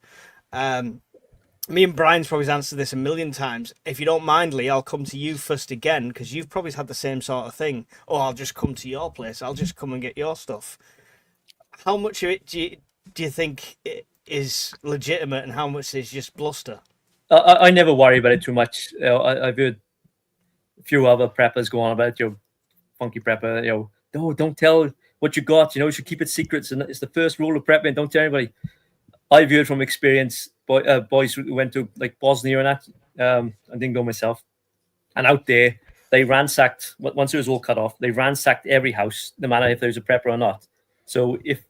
Me and Brian's probably answered this a million times. If you don't mind, Lee, I'll come to you first again because you've probably had the same sort of thing. Oh, I'll just come to your place. I'll just come and get your stuff. How much of it do you think it is legitimate and how much is just bluster? I never worry about it too much. I've heard a few other preppers go on about funky prepper. No, don't tell what you got. You should keep it secrets, and it's the first rule of prepping. Don't tell anybody. I've heard from experience, boys who went to like Bosnia and that. I didn't go myself, And out there, they ransacked, once it was all cut off, they ransacked every house, no matter if there was a prepper or not. So if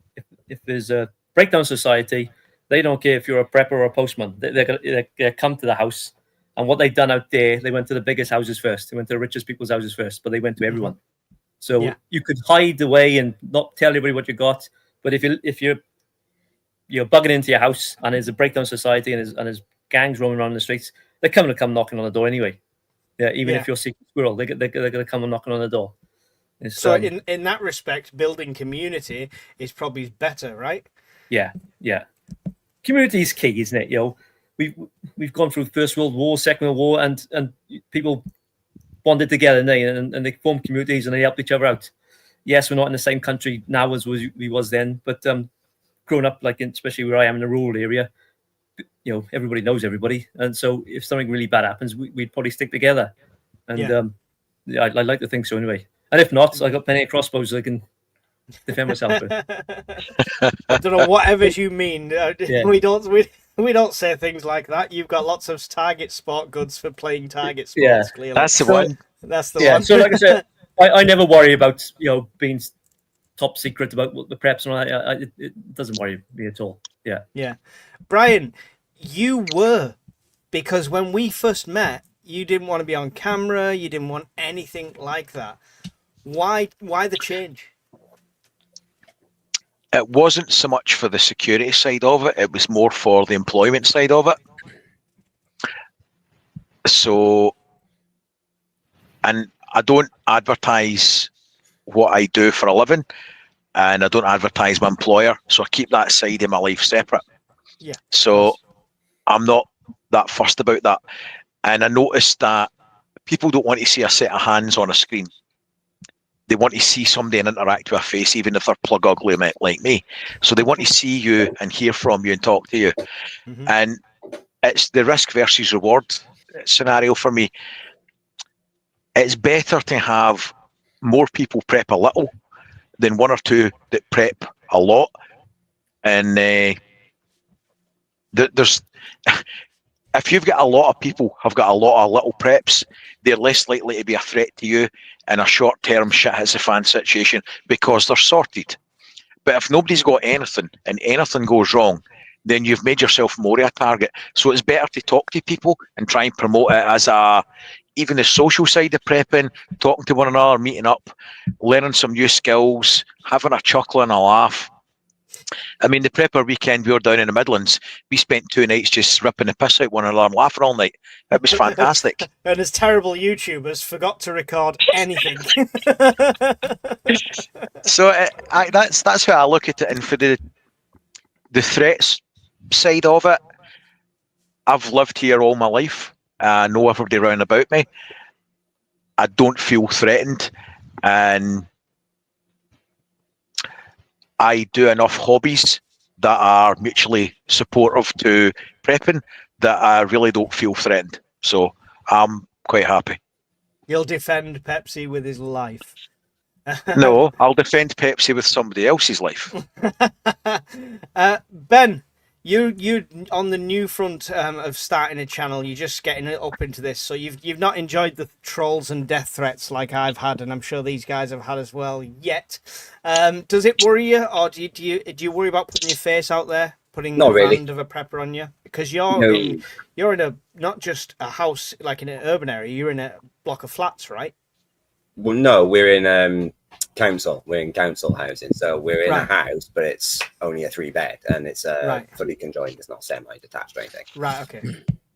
there's a breakdown society, they don't care if you're a prepper or a postman. They're going to come to the house. And what they've done out there, they went to the biggest houses first. They went to the richest people's houses first, but they went to everyone. So you could hide away and not tell everybody what you got. But if you're bugging into your house and there's a breakdown society and there's gangs roaming around the streets, they're going to come knocking on the door anyway. Yeah, even if you're secret squirrel, they're going to come and knocking on the door. So in that respect, building community is probably better, right? Yeah. Community is key, isn't it? We've gone through First World War, Second World War, and people bonded together, and they formed communities and they helped each other out. Yes, we're not in the same country now as we was then, but growing up, especially where I am in a rural area, everybody knows everybody, and so if something really bad happens, we'd probably stick together. And I like to think so anyway. And if not, I got plenty of crossbows I can defend myself with. I don't know whatever you mean. We don't say things like that. You've got lots of target sport goods for playing target sports. Clearly, that's the one. That's the one. So, like I said, I never worry about being top secret about what the preps and all that. It doesn't worry me at all. Yeah. Brian, you were, because when we first met, you didn't want to be on camera. You didn't want anything like that. Why the change? It wasn't so much for the security side of it. It was more for the employment side of it. So, and I don't advertise what I do for a living, and I don't advertise my employer. So I keep that side of my life separate. Yeah. So I'm not that fussed about that. And I noticed that people don't want to see a set of hands on a screen. They want to see somebody and interact with a face, even if they're plug ugly like me. So they want to see you and hear from you and talk to you. Mm-hmm. And it's the risk versus reward scenario for me. It's better to have more people prep a little than one or two that prep a lot. And there's... If you've got a lot of people have got a lot of little preps, they're less likely to be a threat to you in a short-term shit hits the fan situation because they're sorted. But if nobody's got anything and anything goes wrong, then you've made yourself more of a target. So it's better to talk to people and try and promote it as even the social side of prepping, talking to one another, meeting up, learning some new skills, having a chuckle and a laugh. I mean, the prepper weekend we were down in the Midlands, we spent 2 nights just ripping the piss out one another and laughing all night. It was fantastic. And as terrible YouTubers forgot to record anything. So that's how I look at it. And for the threats side of it, I've lived here all my life. I know everybody around about me. I don't feel threatened. And I do enough hobbies that are mutually supportive to prepping that I really don't feel threatened. So I'm quite happy. You'll defend Pepsi with his life. No, I'll defend Pepsi with somebody else's life. Ben, you on the new front of starting a channel, you're just getting up into this, so you've not enjoyed the trolls and death threats like I've had, and I'm sure these guys have had as well yet. Does it worry you, or do you worry about putting your face out there, putting the brand of a prepper on you? Because you're in a not just a house like in an urban area, you're in a block of flats, right? Well, no, we're in council. We're in council housing, so we're in a house, but it's only a 3-bed, and it's fully conjoined. It's not semi-detached or anything. Right. Okay.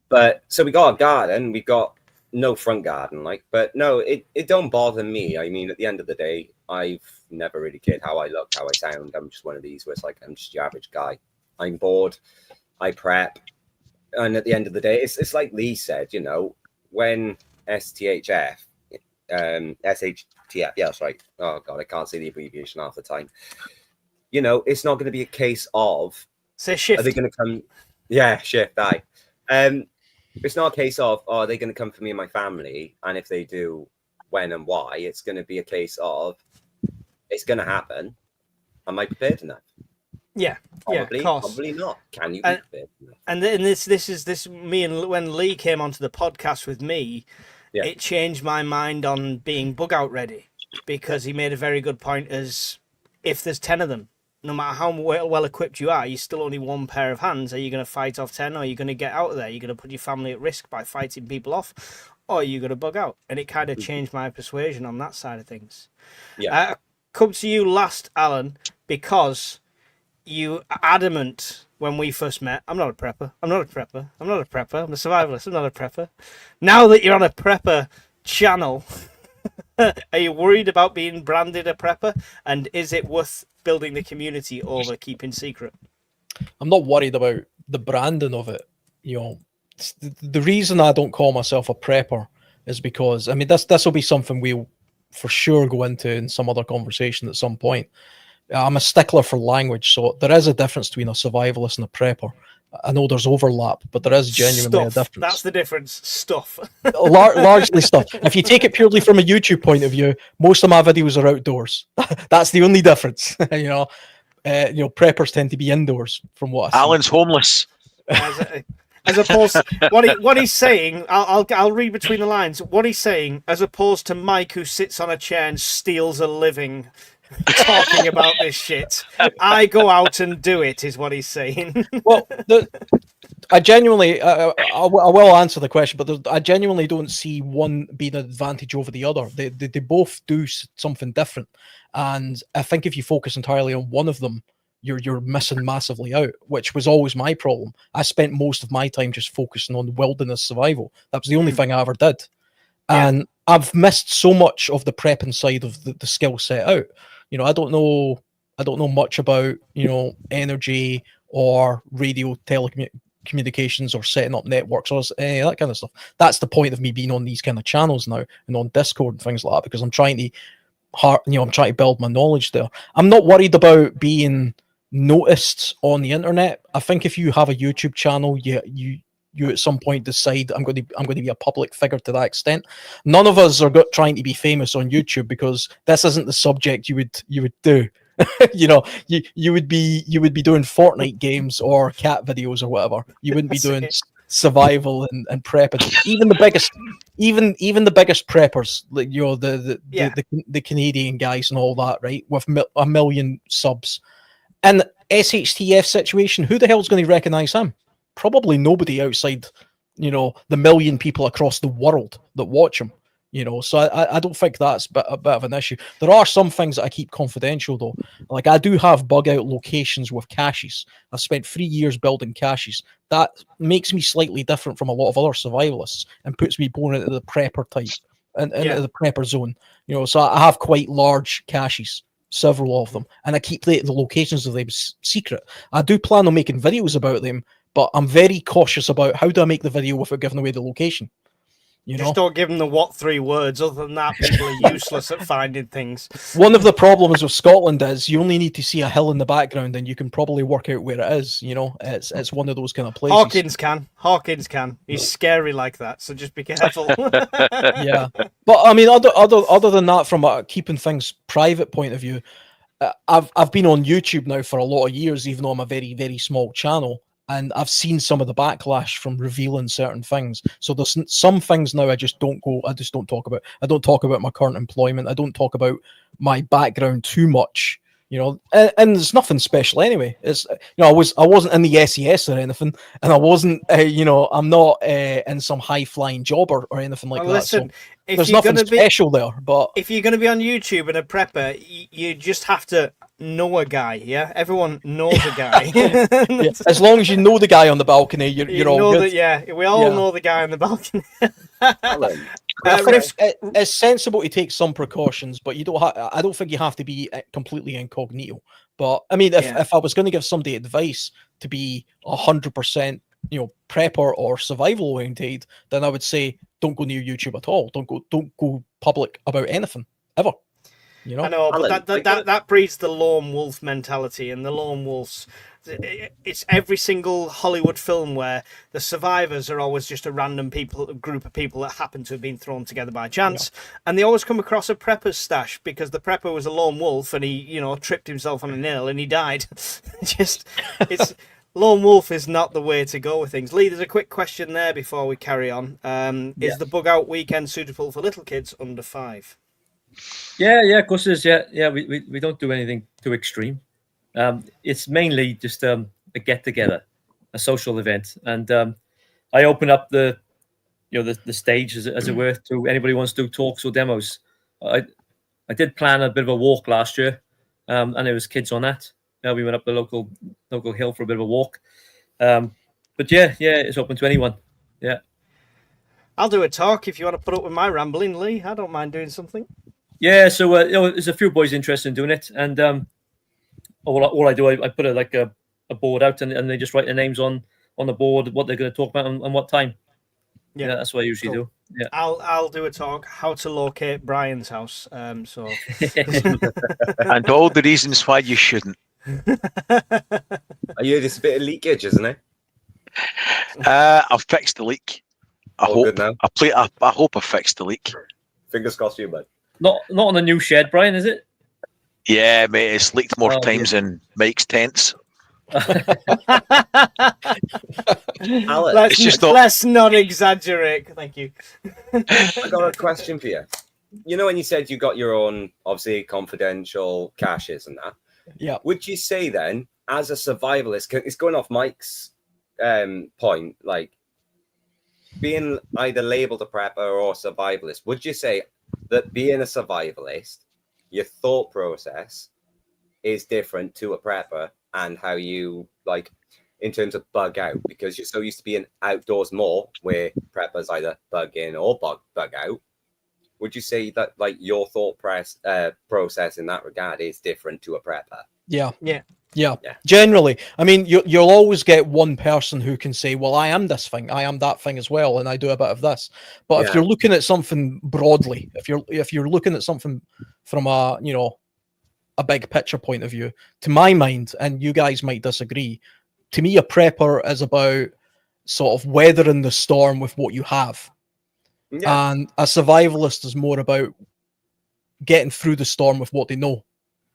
But so we got a garden. We got no front garden, but no, it don't bother me. I mean, at the end of the day, I've never really cared how I look, how I sound. I'm just one of these where it's like I'm just your average guy. I'm bored. I prep, and at the end of the day, it's like Lee said. When STHF. SHTF, yeah, that's right. Oh god, I can't say the abbreviation half the time. It's not going to be a case of say shift. Are they going to come? Yeah, shift. It's not a case of are they going to come for me and my family, and if they do, when and why. It's going to be a case of it's going to happen. Am I prepared enough? Yeah, probably, of course. Probably not. Can you be prepared enough? And this me and when Lee came onto the podcast with me. Yeah. it changed my mind on being bug out ready, because he made a very good point as if there's 10 of them, no matter how well equipped you are, you're still only one pair of hands. Are you going to fight off 10, or are you going to get out of there? Are you going to put your family at risk by fighting people off, or are you going to bug out? And it kind of changed my persuasion on that side of things. Yeah. Come to you last, Alan, because you are adamant when we first met. I'm not a prepper. I'm a survivalist. I'm not a prepper. Now that you're on a prepper channel, are you worried about being branded a prepper? And is it worth building the community over keeping secret? I'm not worried about the branding of it. You know, the reason I don't call myself a prepper is because, I mean, this will be something we'll for sure go into in some other conversation at some point. I'm a stickler for language, so there is a difference between a survivalist and a prepper. I know there's overlap, but there is genuinely a Stuff. difference. That's the difference. Stuff. Largely stuff. If you take it purely from a YouTube point of view, most of my videos are outdoors. That's the only difference. You know, preppers tend to be indoors, from what I see. Alan's homeless. As opposed to what he's saying, I'll read between the lines. What he's saying, as opposed to Mike, who sits on a chair and steals a living talking about this shit, I go out and do it, is what he's saying. Well, I genuinely, I will answer the question, but I genuinely don't see one being an advantage over the other. They both do something different, and I think if you focus entirely on one of them, you're missing massively out, which was always my problem. I spent most of my time just focusing on wilderness survival. That was the only thing I ever did, and I've missed so much of the prepping side of the skill set out. You know, I don't know much about, you know, energy or radio telecommunications or setting up networks or any of that kind of stuff. That's the point of me being on these kind of channels now and on Discord and things like that, because I'm trying to build my knowledge there. I'm not worried about being noticed on the internet. I think if you have a YouTube channel, you at some point decide I'm going to be a public figure to that extent. None of us are trying to be famous on YouTube, because this isn't the subject you would do. You know, you would be doing Fortnite games or cat videos or whatever. You wouldn't be doing survival and prepping. Even the biggest preppers, like, you know, the Canadian guys and all that, right, with a million subs. And SHTF situation, who the hell's going to recognize him? Probably nobody outside, you know, the million people across the world that watch him. You know, so I don't think that's a bit of an issue. There are some things that I keep confidential, though. Like, I do have bug out locations with caches. I've spent 3 years building caches. That makes me slightly different from a lot of other survivalists and puts me more into the prepper type and into the prepper zone. You know, so I have quite large caches, several of them, and I keep the locations of them secret. I do plan on making videos about them, but I'm very cautious about how do I make the video without giving away the location. You know? Just don't give them the what 3 words. Other than that, people are useless at finding things. One of the problems with Scotland is you only need to see a hill in the background and you can probably work out where it is. You know, it's one of those kind of places. Hawkins can. He's scary like that, so just be careful. Yeah, but I mean, other than that, from a keeping things private point of view, I've been on YouTube now for a lot of years, even though I'm a very, very small channel. And I've seen some of the backlash from revealing certain things. So there's some things now I just don't talk about. I don't talk about my current employment. I don't talk about my background too much, you know. And there's nothing special anyway. It's, you know, I wasn't in the SES or anything, and I wasn't, you know, I'm not in some high flying job or anything like that. Listen, so there's nothing special there. But if you're going to be on YouTube and a prepper, you just have to know a guy. Yeah, everyone knows a guy. Yeah. As long as you know the guy on the balcony, you're all good. We all know the guy on the balcony. It's sensible to take some precautions, but you don't. I don't think you have to be completely incognito. But I mean, if I was going to give somebody advice to be 100%, you know, prepper or survival oriented, then I would say don't go near YouTube at all. Don't go public about anything ever. You know, I know, but that breeds the lone wolf mentality, and the lone wolves. It's every single Hollywood film where the survivors are always just a random group of people that happen to have been thrown together by chance, and they always come across a prepper's stash because the prepper was a lone wolf and he, you know, tripped himself on a nail and he died. It's lone wolf is not the way to go with things. Lee, there's a quick question there before we carry on. Is the bug out weekend suitable for little kids under 5? Yeah, of course it is. Yeah. We don't do anything too extreme. It's mainly just a get together, a social event, and I open up the stage as it were to anybody who wants to do talks or demos. I did plan a bit of a walk last year, and there was kids on that. We went up the local hill for a bit of a walk. But yeah, it's open to anyone. Yeah. I'll do a talk if you want to put up with my rambling, Lee. I don't mind doing something. Yeah, so there's a few boys interested in doing it, and all I do, I put a board out, and they just write their names on the board, what they're going to talk about, and what time. Yeah, that's what I usually do. Yeah, I'll do a talk how to locate Brian's house. So and all the reasons why you shouldn't. I hear there's a bit of leakage, isn't it? I've fixed the leak. I All hope. good now. I hope I fixed the leak. Fingers crossed for you, bud. not on the new shed, Brian, is it? Yeah, mate, it's leaked more Oh, times than Mike's tents. Alex, Let's not exaggerate. Thank you. I got a question for you. You know when you said you got your own, obviously, confidential caches and that? Yeah. Would you say then, as a survivalist, it's going off Mike's point, like being either labeled a prepper or survivalist, would you say that being a survivalist, your thought process is different to a prepper and how you, like, in terms of bug out? Because you're so used to being outdoors more, where preppers either bug in or bug out. Would you say that, like, your thought process in that regard is different to a prepper? Yeah. Yeah. Generally, I mean, you'll always get one person who can say, well, I am this thing, I am that thing as well, and I do a bit of this. But if you're looking at something broadly, if you're looking at something from a big picture point of view, to my mind, and you guys might disagree, to me, a prepper is about sort of weathering the storm with what you have. Yeah. And a survivalist is more about getting through the storm with what they know.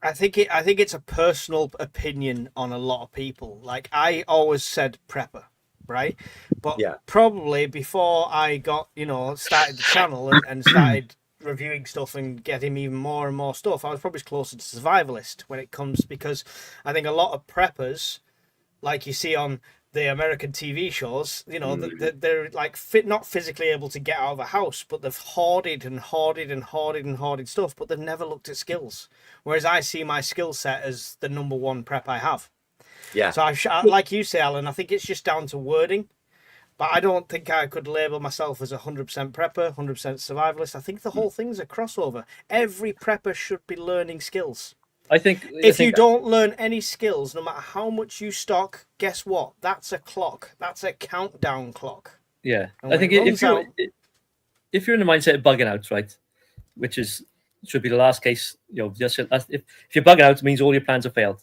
I think it's a personal opinion on a lot of people. Like, I always said prepper, right? But probably before I got, started the channel and started reviewing stuff and getting even more and more stuff, I was probably closer to survivalist when it comes, because I think a lot of preppers, like you see on the American TV shows, they're like not physically able to get out of a house, but they've hoarded stuff, but they've never looked at skills. Whereas I see my skill set as the number one prep I have. Yeah. So like you say, Alan, I think it's just down to wording. But I don't think I could label myself as 100% prepper, 100% survivalist. I think the whole thing's a crossover. Every prepper should be learning skills. If you don't learn any skills, no matter how much you stock, guess what? That's a clock. That's a countdown clock. Yeah, And I think if you're in the mindset of bugging out, right, which should be the last case, just if you're bugging out, it means all your plans have failed.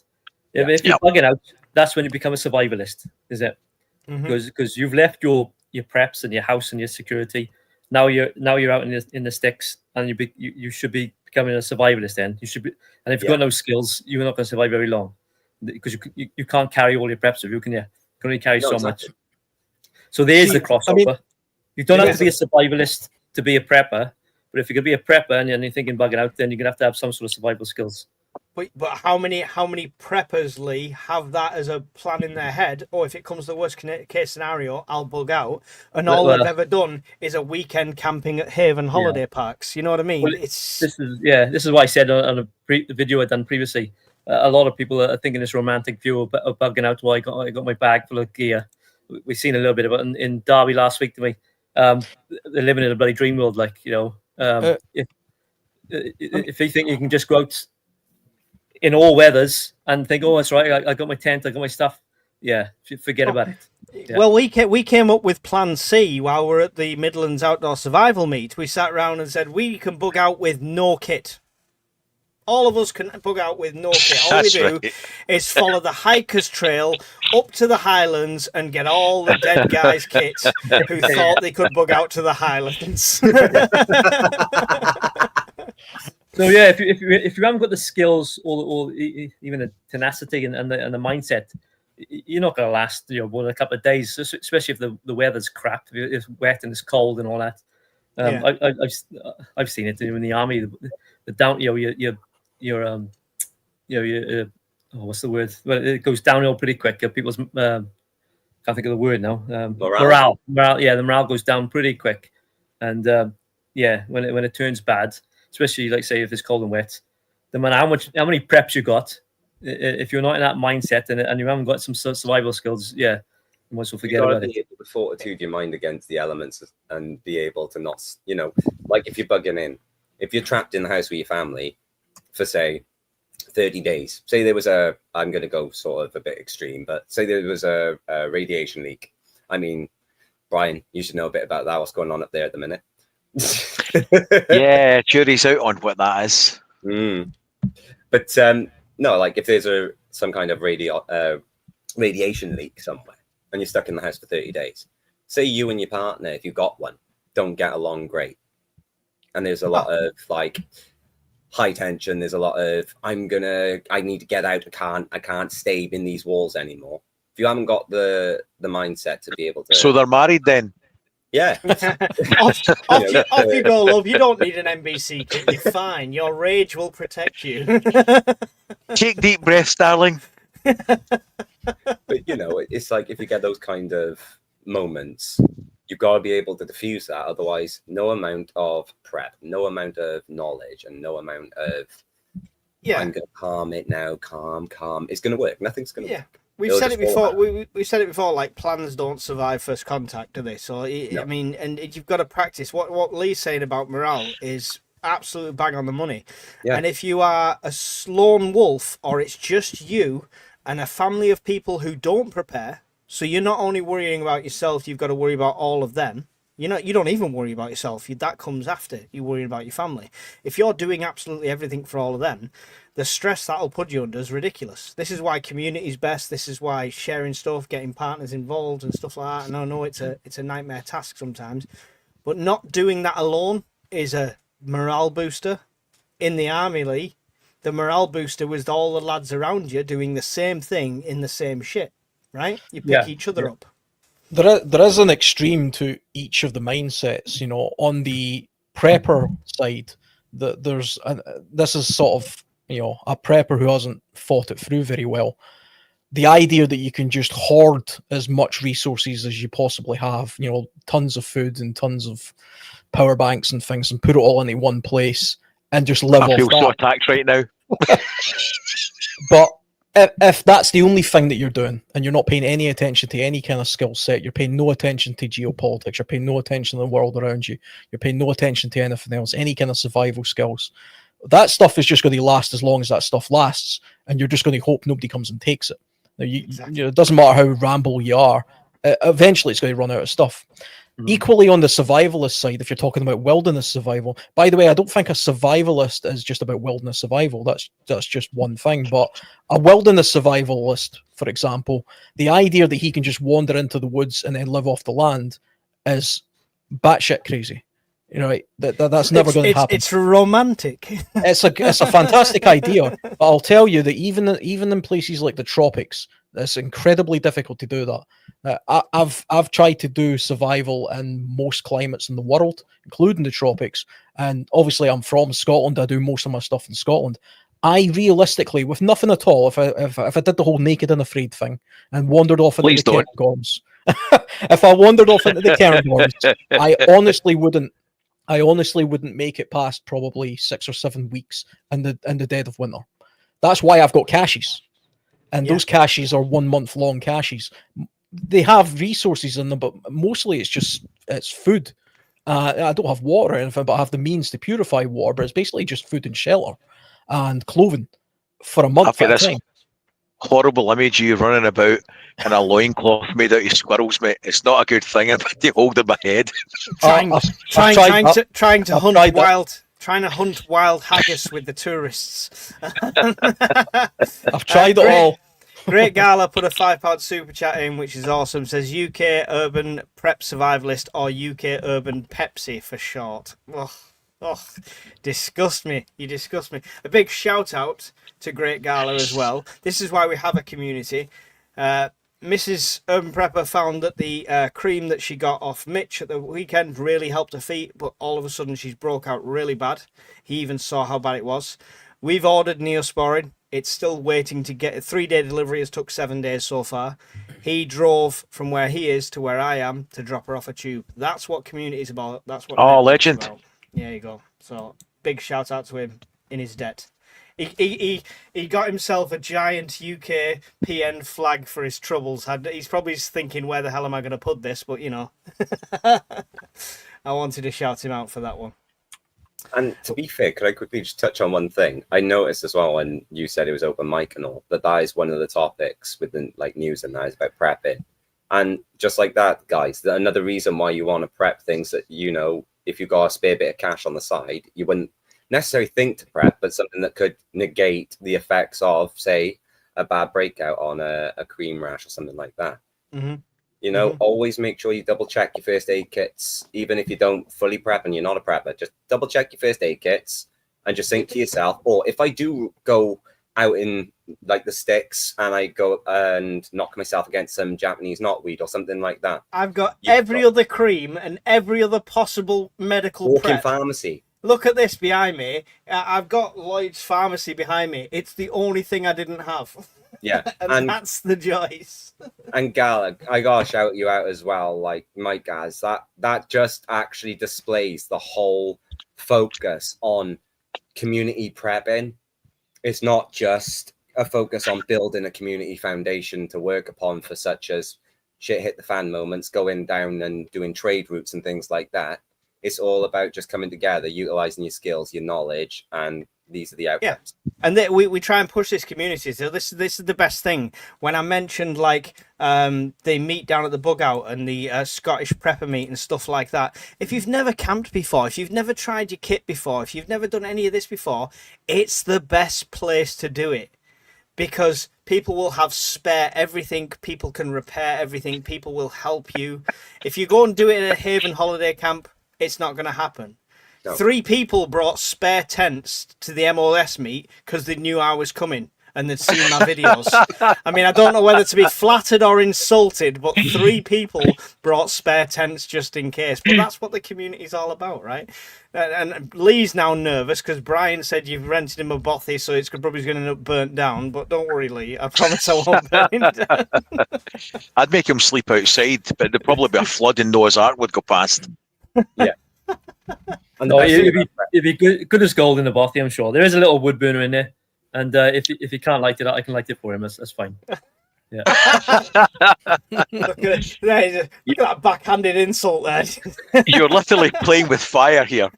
If you're bugging out, that's when you become a survivalist, is it? Because you've left your preps and your house and your security. Now you're out in the sticks, and you should be becoming a survivalist. Then you should be, and if you've got no skills, you're not going to survive very long, because you can't carry all your preps with you, can you? You can only carry so much. So there's the crossover. I mean, you don't have to be a survivalist to be a prepper, but if you're going to be a prepper and you're thinking bugging out, then you're going to have some sort of survival skills. But how many preppers, Lee, have that as a plan in their head? Or if it comes to the worst case scenario, I'll bug out, and all they've ever done is a weekend camping at Haven holiday parks. You know what I mean? Well, this is what I said on a video I'd done previously. A lot of people are thinking this romantic view of bugging out. Well, I got my bag full of gear. We've seen a little bit of it in Derby last week, didn't we? They're living in a bloody dream world, like, if you think you can just go out in all weathers and think, oh, that's right, I got my tent, I got my stuff. Yeah, forget about it. Yeah. Well, we came up with Plan C while we're at the Midlands Outdoor Survival Meet. We sat around and said we can bug out with no kit. All of us can bug out with no kit. All we do is follow the hiker's trail up to the Highlands and get all the dead guys' kits who thought they could bug out to the Highlands. So yeah, if you haven't got the skills or even the tenacity and the mindset you're not going to last, more than a couple of days, especially if the weather's crap, if it's wet and it's cold and all that. I've seen it in the army. The down, what's the word? Well, it goes downhill pretty quick. People's can't think of the word now. Morale. Yeah, the morale goes down pretty quick, and when it turns bad, especially like say if it's cold and wet, no matter how many preps you got, if you're not in that mindset and you haven't got some survival skills, you might as well forget about it. The fortitude your mind against the elements and be able to not, like if you're bugging in, if you're trapped in the house with your family for say 30 days, say there was I'm going to go sort of a bit extreme, but say there was a radiation leak. I mean, Brian, you should know a bit about that. What's going on up there at the minute? Yeah, jury's out on what that is. But no, like if there's some kind of radiation leak somewhere and you're stuck in the house for 30 days, say you and your partner, if you got one, don't get along great. And there's a lot of like high tension. There's a lot of I need to get out. I can't stay in these walls anymore. If you haven't got the mindset to be able to, so they're married then. Yeah. off you go, love. You don't need an NBC kit. You're fine. Your rage will protect you. Take deep breaths, darling. But it's like if you get those kind of moments, you've got to be able to diffuse that. Otherwise, no amount of prep, no amount of knowledge, and no amount of I'm going to calm it now, calm. It's going to work. Nothing's going to work. We've said it before. We've said it before. Like plans don't survive first contact, do they? So No. I mean, and you've got to practice. What Lee's saying about morale is absolutely bang on the money. Yeah. And if you are a lone wolf, or it's just you and a family of people who don't prepare, so you're not only worrying about yourself, you've got to worry about all of them. You don't even worry about yourself. That comes after you worrying about your family. If you're doing absolutely everything for all of them, the stress that'll put you under is ridiculous. This is why community is best. This is why sharing stuff, getting partners involved and stuff like that. And I know it's a nightmare task sometimes, but not doing that alone is a morale booster. In the army, Lee, the morale booster was all the lads around you doing the same thing in the same shit, right? You pick each other up. There is an extreme to each of the mindsets. On the prepper side, this is sort of a prepper who hasn't thought it through very well. The idea that you can just hoard as much resources as you possibly have, tons of food and tons of power banks and things, and put it all into one place and just live off that. I feel so attacked right now. But if that's the only thing that you're doing and you're not paying any attention to any kind of skill set, you're paying no attention to geopolitics, you're paying no attention to the world around you, you're paying no attention to anything else, any kind of survival skills, that stuff is just going to last as long as that stuff lasts, and you're just going to hope nobody comes and takes it. Now, it doesn't matter how ramble you are, eventually it's going to run out of stuff. Equally on the survivalist side, if you're talking about wilderness survival, by the way, I don't think a survivalist is just about wilderness survival. That's just one thing. But a wilderness survivalist, for example, the idea that he can just wander into the woods and then live off the land is batshit crazy. That's never going to happen. It's romantic. It's a fantastic idea, but I'll tell you that even in places like the tropics, it's incredibly difficult to do that. I've tried to do survival in most climates in the world, including the tropics, and obviously I'm from Scotland. I do most of my stuff in Scotland. I realistically, with nothing at all, if I did the whole naked and afraid thing and wandered off into the Cairngorms, if I wandered off into the Cairngorms, I honestly wouldn't make it past probably 6 or 7 weeks in the dead of winter. That's why I've got caches. And those caches are 1 month long caches. They have resources in them, but mostly it's food. I don't have water or anything, but I have the means to purify water, but it's basically just food and shelter and clothing for a month at a time. Horrible image of you running about in a loincloth made out of squirrels, mate. It's not a good thing. I'm to hold in my head. Trying to hunt wild haggis with the tourists. I've tried it all. Great Gala put a £5 super chat in, which is awesome. Says UK Urban Prep Survivalist, or UK Urban Pepsi for short. Oh, disgust me. You disgust me. A big shout out to Great Gala as well. This is why we have a community. Mrs. Urban Prepper found that the cream that she got off Mitch at the weekend really helped her feet, but all of a sudden she's broke out really bad. He even saw how bad it was. We've ordered Neosporin. It's still waiting to get a 3-day delivery. Has took 7 days so far. He drove from where he is to where I am to drop her off a tube. That's what community is about. That's what. Oh, network's legend. about. There you go. So big shout out to him in his debt. He got himself a giant UK PN flag for his troubles. He's probably thinking, where the hell am I going to put this? But, you know, I wanted to shout him out for that one. And to be fair, could I quickly just touch on one thing? I noticed as well when you said it was open mic and all, that is one of the topics within like news and that is about prepping. And just like that, guys, another reason why you want to prep things that, you know, if you got a spare bit of cash on the side, you wouldn't necessarily think to prep, but something that could negate the effects of, say, a bad breakout on a cream rash or something like that. Mm-hmm. You know, always make sure you double check your first aid kits, even if you don't fully prep and you're not a prepper. Just double check your first aid kits and just think to yourself, or if I do go out in like the sticks and I go and knock myself against some Japanese knotweed or something like that. I've got every other cream and every other possible medical walk-in prep. pharmacy. Look at this behind me. I've got Lloyd's Pharmacy behind me. It's the only thing I didn't have. Yeah, and that's the choice. And Gal, I gotta shout you out as well, like Mike guys. That just actually displays the whole focus on community prepping. It's not just a focus on building a community foundation to work upon for such as shit hit the fan moments, going down and doing trade routes and things like that. It's all about just coming together, utilizing your skills, your knowledge, and these are the outcomes. Yeah, and we try and push this community. So this is the best thing. When I mentioned like they meet down at the bug out and the Scottish prepper meet and stuff like that. If you've never camped before, if you've never tried your kit before, if you've never done any of this before, it's the best place to do it. Because people will have spare everything, people can repair everything, people will help you. If you go and do it at a Haven holiday camp, it's not going to happen. No. 3 people brought spare tents to the MOS meet because they knew I was coming and they'd seen my videos. I mean, I don't know whether to be flattered or insulted, but 3 people brought spare tents just in case. But that's what the community's all about, right? And Lee's now nervous because Brian said you've rented him a bothy, so it's probably going to end up burnt down. But don't worry, Lee. I promise I won't burn him down. I'd make him sleep outside, but there'd probably be a flood and Noah's Ark would go past. Yeah. And no, it'd be good as gold in the bothy, I'm sure. There is a little wood burner in there, and if you can't light it, I can light it for him. That's fine. Yeah. Look at that backhanded insult there. You're literally playing with fire here.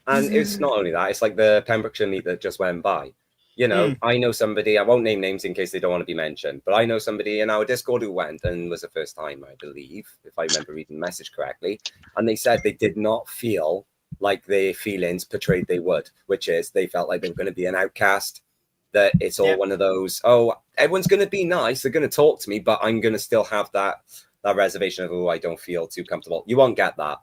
And it's not only that; it's like the Pembrokeshire meet that just went by. You know, I know somebody, I won't name names in case they don't want to be mentioned, but I know somebody in our Discord who went and was the first time, I believe, if I remember reading the message correctly. And they said they did not feel like their feelings portrayed they would, which is they felt like they were going to be an outcast, that it's all one of those, oh, everyone's going to be nice, they're going to talk to me, but I'm going to still have that reservation of, oh, I don't feel too comfortable. You won't get that.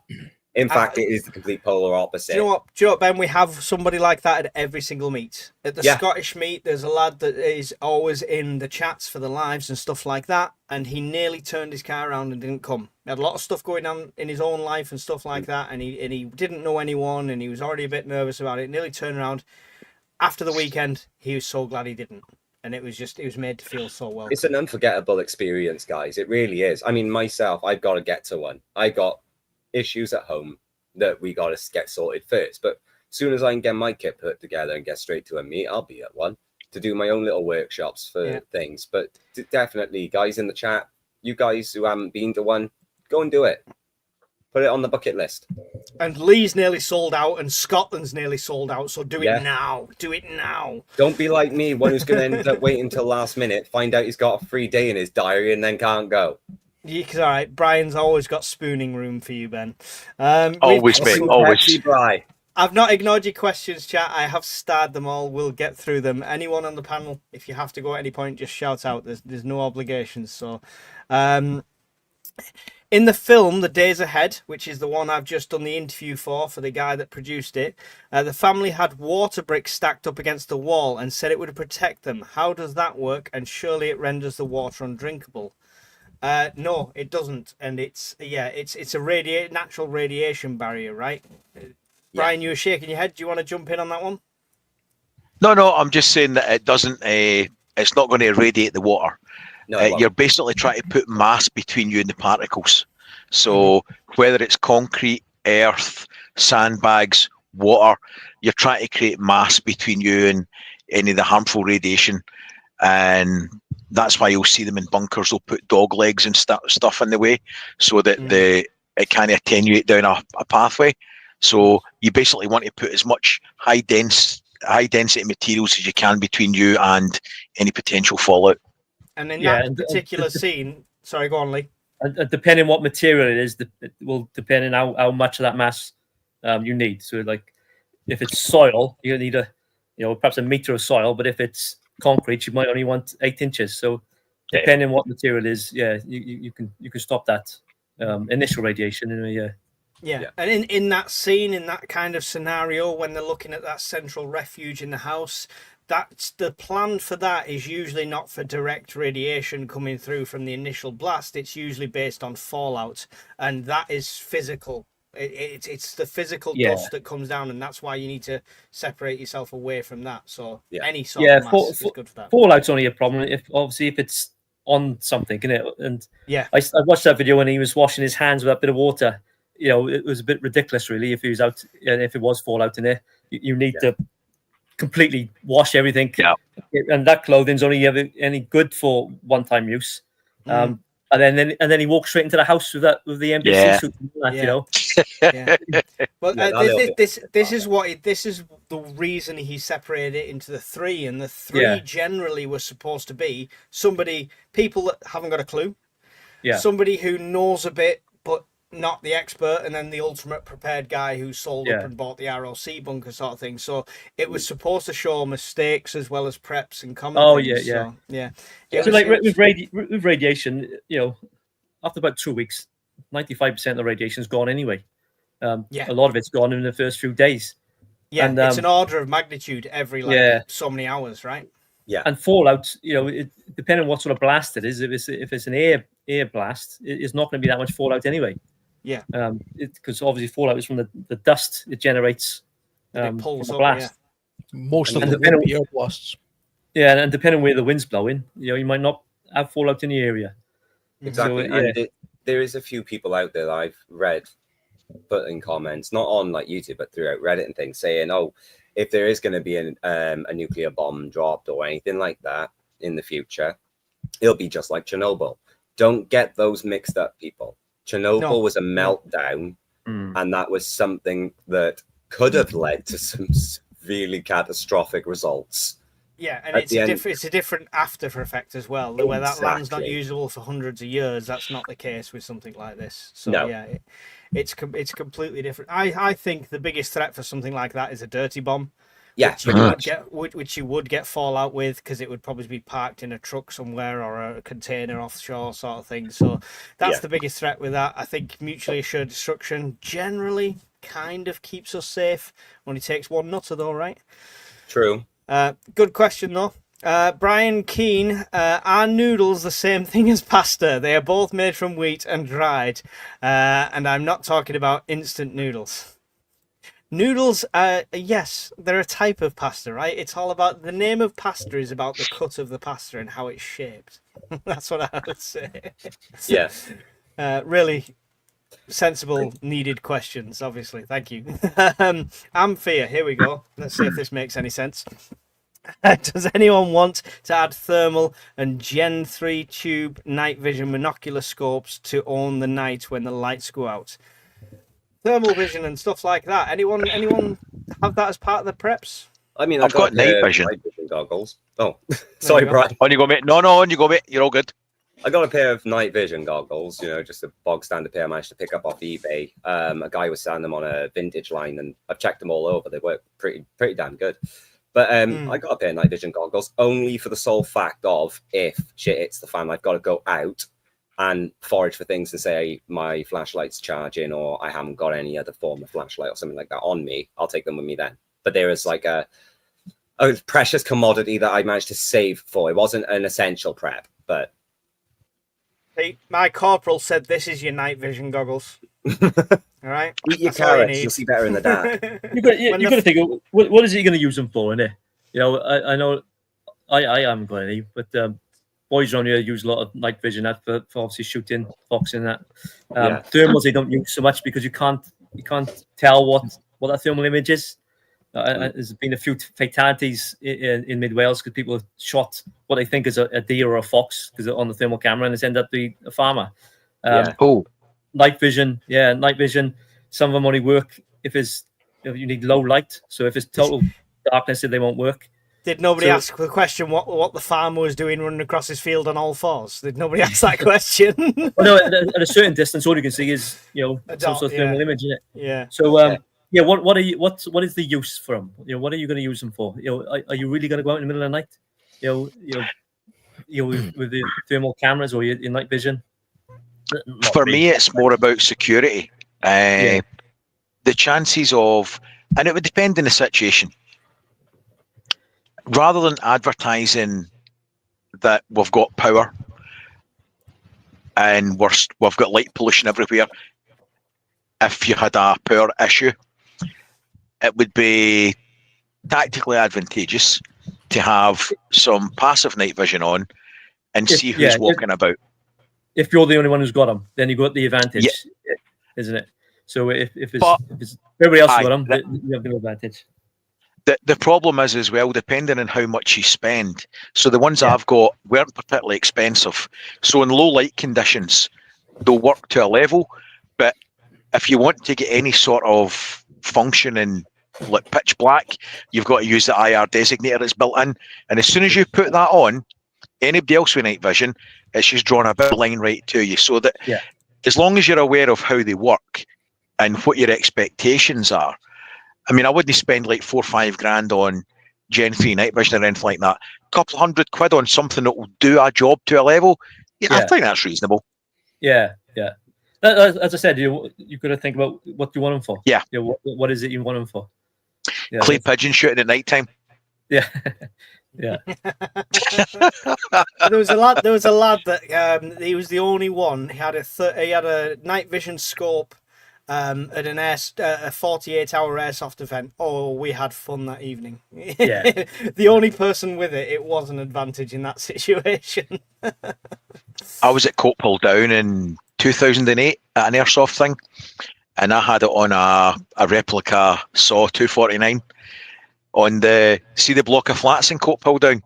In fact, it is the complete polar opposite. Do you know what, Ben? We have somebody like that at every single meet. At the Scottish meet, there's a lad that is always in the chats for the lives and stuff like that, and he nearly turned his car around and didn't come. He had a lot of stuff going on in his own life and stuff like that, and he didn't know anyone, and he was already a bit nervous about it. Nearly turned around. After the weekend, he was so glad he didn't. And it was made to feel so well. It's an unforgettable experience, guys. It really is. I mean, myself, I've got to get to one. I got issues at home that we got to get sorted first, but as soon as I can get my kit put together and get straight to a meet, I'll be at one to do my own little workshops for things. But definitely, guys in the chat, you guys who haven't been to one, go and do it. Put it on the bucket list. And Lee's nearly sold out and Scotland's nearly sold out, so do it now. Do it now. Don't be like me, one who's going to end up waiting until last minute, find out he's got a free day in his diary and then can't go. All right, Brian's always got spooning room for you, Ben. Always, mate. Always. I've not ignored your questions, chat. I have starred them all. We'll get through them. Anyone on the panel, if you have to go at any point, just shout out. There's no obligations. So, In the film, The Days Ahead, which is the one I've just done the interview for the guy that produced it, the family had water bricks stacked up against the wall and said it would protect them. How does that work? And surely it renders the water undrinkable. No, it doesn't, and it's a natural radiation barrier, right? Brian, you were shaking your head. Do you want to jump in on that one? No, I'm just saying that it doesn't. It's not going to irradiate the water. No, You're basically trying to put mass between you and the particles. So whether it's concrete, earth, sandbags, water, you're trying to create mass between you and any of the harmful radiation. And that's why you'll see them in bunkers. They'll put dog legs and stuff in the way so that it kind of attenuate down a pathway. So you basically want to put as much high density materials as you can between you and any potential fallout. And in that particular scene, sorry, go on, Lee. And depending what material it is, it will depend on how much of that mass you need. So, like, if it's soil, you need perhaps a meter of soil. But if it's concrete, you might only want 8 inches. So, depending on what material it is, you can stop that initial radiation. Yeah, and in that scene, in that kind of scenario, when they're looking at that central refuge in the house, that's the plan for that is usually not for direct radiation coming through from the initial blast. It's usually based on fallout, and that is physical. It's the physical dust that comes down, and that's why you need to separate yourself away from that. So any sort of mass is good for that. Fallout's only a problem if it's on something, isn't it? And I watched that video when he was washing his hands with a bit of water. It was a bit ridiculous, really. If he was out, and if it was fallout in there, you need to completely wash everything. Yeah. And that clothing's only ever any good for one-time use. And then he walks straight into the house with the NBC suit. Well, this is the reason he separated it into the 3, and the 3 generally was supposed to be people that haven't got a clue, somebody who knows a bit but not the expert, and then the ultimate prepared guy who sold up and bought the ROC bunker sort of thing. So it was supposed to show mistakes as well as preps and common things. So like with radiation, after about 2 weeks, 95% of the radiation is gone anyway. A lot of it's gone in the first few days. Yeah, and it's an order of magnitude every so many hours, right? Yeah. And fallout, depending on what sort of blast it is, if it's an air blast, it's not going to be that much fallout anyway. Yeah. Because obviously fallout is from the dust it generates. It pulls from up, blast. Most of them will be air blasts. Yeah, and depending on where the wind's blowing, you might not have fallout in the area. Exactly. So, there is a few people out there that I've read put in comments, not on like YouTube, but throughout Reddit and things, saying, "Oh, if there is going to be a nuclear bomb dropped or anything like that in the future, it'll be just like Chernobyl." Don't get those mixed up, people. Chernobyl was a meltdown, and that was something that could have led to some really catastrophic results. Yeah, and it's a different after effect as well. Where that land's not usable for hundreds of years, that's not the case with something like this. So it's completely different. I think the biggest threat for something like that is a dirty bomb. Yeah, which you would get fallout with, because it would probably be parked in a truck somewhere or a container offshore sort of thing. So that's the biggest threat with that. I think mutually assured destruction generally kind of keeps us safe. Only takes one nutter though, right? True. Good question though. Brian Keane, are noodles the same thing as pasta? They are both made from wheat and dried. And I'm not talking about instant noodles. Noodles, yes, they're a type of pasta, right? It's all about, the name of pasta is about the cut of the pasta and how it's shaped. That's what I would say. Yeah. Really sensible, needed questions, obviously. Thank you. Amphia, here we go. Let's see if this makes any sense. Does anyone want to add thermal and Gen 3 tube night vision monocular scopes to own the night when the lights go out? Thermal vision and stuff like that. Anyone have that as part of the preps? I mean, I've got night vision goggles. Oh, sorry, Brian. On you go, mate. No, on you go, mate. You're all good. I got a pair of night vision goggles, just a bog standard pair I managed to pick up off eBay. A guy was selling them on a vintage line, and I've checked them all over. They work pretty damn good. But I got a pair of night vision goggles only for the sole fact of, if shit hits the fan, I've got to go out. and forage for things to say my flashlight's charging or I haven't got any other form of flashlight or something like that on me, I'll take them with me then. But there is like a precious commodity that I managed to save for. It wasn't an essential prep, but my corporal said this is your night vision goggles. All right, eat your That's all you carrots, need. you'll see better in the dark. You've got to think, what is it you're going to use them for, innit? You know, I know I haven't got any, but boys around here use a lot of night vision for obviously shooting, boxing, that. Yeah. Thermals they don't use so much because you can't tell what that thermal image is. There's been a few fatalities in mid Wales because people have shot what they think is a deer or a fox because on the thermal camera, and it's ended up being a farmer. Night vision. Some of them only work if you need low light. So if it's total darkness, they won't work. Did nobody ask the question what the farmer was doing running across his field on all fours? Did nobody ask that question? Well, no, at a certain distance, all you can see is some sort of thermal image in it. Yeah. So what is the use for them? What are you going to use them for? Are you really going to go out in the middle of the night? With the thermal cameras or your night vision? For me, it's more about security. The chances of, and it would depend on the situation. Rather than advertising that we've got power and we've got light pollution everywhere, if you had a power issue, it would be tactically advantageous to have some passive night vision on and see who's walking about. If you're the only one who's got them, then you got the advantage, isn't it? So if it's everybody else got them, you have the advantage. The problem is as well, depending on how much you spend. So the ones I've got weren't particularly expensive. So in low light conditions, they'll work to a level. But if you want to get any sort of function in like pitch black, you've got to use the IR designator that's built in. And as soon as you put that on, anybody else with night vision, it's just drawn a bit of line right to you. So that as long as you're aware of how they work and what your expectations are, I mean, I wouldn't spend like $4 or $5 grand on Gen 3 night vision or anything like that. A couple £100 on something that will do a job to a level. I think that's reasonable. Yeah. As I said, you got to think about what you want them for. Yeah. What is it you want them for? Yeah, clay pigeon shooting at night time. Yeah. Yeah. There was a lad that he was the only one. He had a night vision scope at an a 48-hour airsoft event. Oh, we had fun that evening. Yeah. The only person with it was an advantage in that situation. I was at Coatpole Down in 2008 at an airsoft thing, and I had it on a replica SAW 249 on the block of flats in Coatpole Down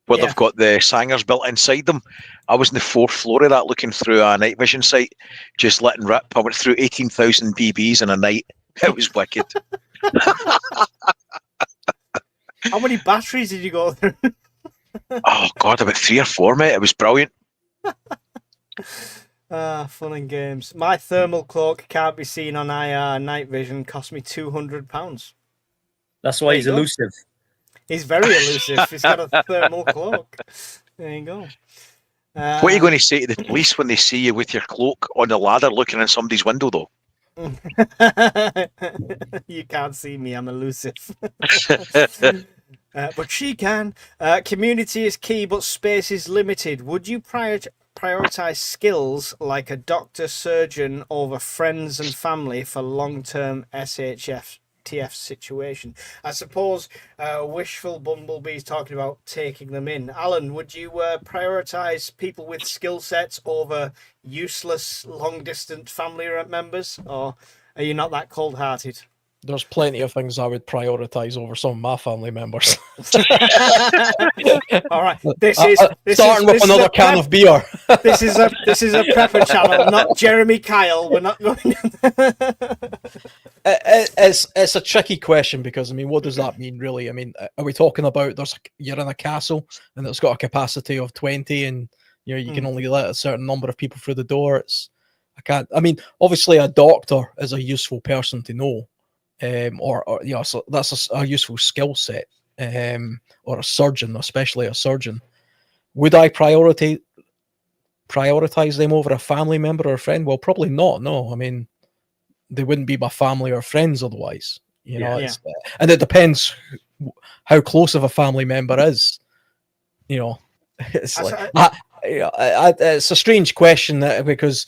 where they've got the sangers built inside them. I was on the 4th floor of that looking through a night vision sight, just letting rip. I went through 18,000 BBs in a night. It was wicked. How many batteries did you go through? Oh, God, about 3 or 4, mate. It was brilliant. Fun and games. My thermal cloak can't be seen on IR night vision. Cost me £200. That's why he's elusive. He's very elusive. He's got a thermal cloak. There you go. What are you going to say to the police when they see you with your cloak on the ladder looking in somebody's window, though? You can't see me. I'm elusive. But she can. Community is key, but space is limited. Would you prioritize skills like a doctor, surgeon over friends and family for long-term SHF TF situation? I suppose Wishful Bumblebee's talking about taking them in. Alan, would you prioritize people with skill sets over useless long-distance family members, or are you not that cold-hearted? There's plenty of things I would prioritize over some of my family members. All right, starting with another can of beer. This is a prepper channel, not Jeremy Kyle. We're not going. It's a tricky question because I mean, what does that mean, really? I mean, are we talking about you're in a castle and it's got a capacity of 20, and you can only let a certain number of people through the door? I mean, obviously, a doctor is a useful person to know. So that's a useful skill set, or a surgeon, especially a surgeon. Would I prioritize prioritize them over a family member or a friend? Well, probably not. No, I mean, they wouldn't be my family or friends otherwise. You know, Yeah. it's, and it depends how close of a family member is. You know, it's like it's a strange question because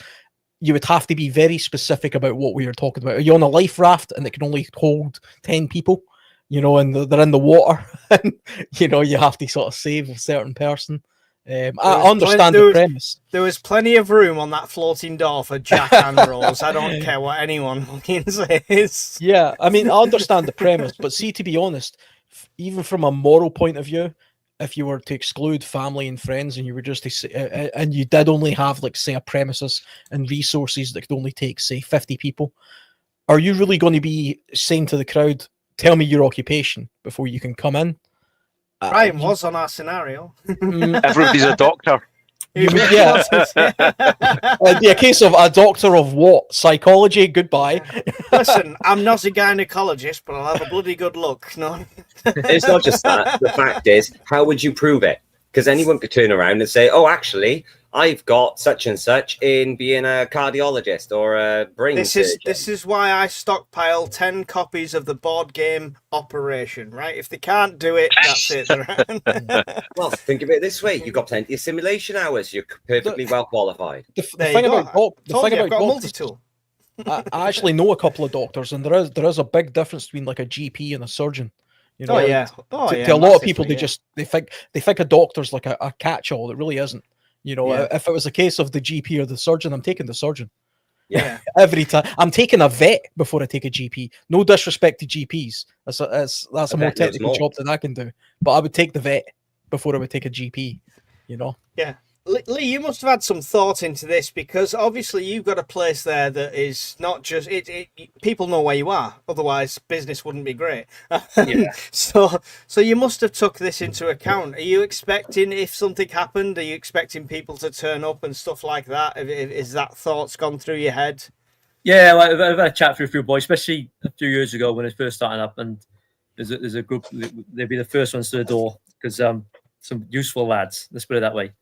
you would have to be very specific about what we are talking about. Are you on a life raft and it can only hold 10 people? You know, and they're in the water, and you know you have to sort of save a certain person. I understand the premise. There was plenty of room on that floating door for Jack and Rose. I don't care what anyone fucking says. Yeah, I mean, I understand the premise, but see, to be honest, even from a moral point of view, if you were to exclude family and friends, and you were just to say, and you did only have, like, say, a premises and resources that could only take, say, 50 people, are you really going to be saying to the crowd, "Tell me your occupation" before you can come in? Brian was on our scenario. Everybody's a doctor. Yeah. It'd be a case of a doctor of what? Psychology? Goodbye. Listen, I'm not a gynecologist, but I'll have a bloody good look. No. It's not just that. The fact is, how would you prove it? Because anyone could turn around and say, "Oh, actually, I've got such and such in being a cardiologist or a brain surgeon." This is why I stockpile 10 copies of the board game Operation. Right? If they can't do it, that's it. Well, think of it this way: you've got plenty of simulation hours. You're perfectly well qualified. The thing about I've got a doctors, multi-tool. I actually know a couple of doctors, and there is a big difference between like a GP and a surgeon. You know, to a lot of people, they think a doctor's like a catch-all. It really isn't. You know, if it was a case of the GP or the surgeon, I'm taking the surgeon. Yeah. Every time I'm taking a vet before I take a GP. No disrespect to GPs. That's a more technical job than I can do. But I would take the vet before I would take a GP. You know. Yeah. Lee, you must have had some thought into this, because obviously you've got a place there that is not just people know where you are, otherwise business wouldn't be great. Yeah. So you must have took this into account. Are you expecting, if something happened, are you expecting people to turn up and stuff like that? Is that thoughts gone through your head? Yeah, well, I've had a chat with a few boys, especially a few years ago when it was first starting up, and there's a group, they'd be the first ones to the door, because some useful lads, let's put it that way.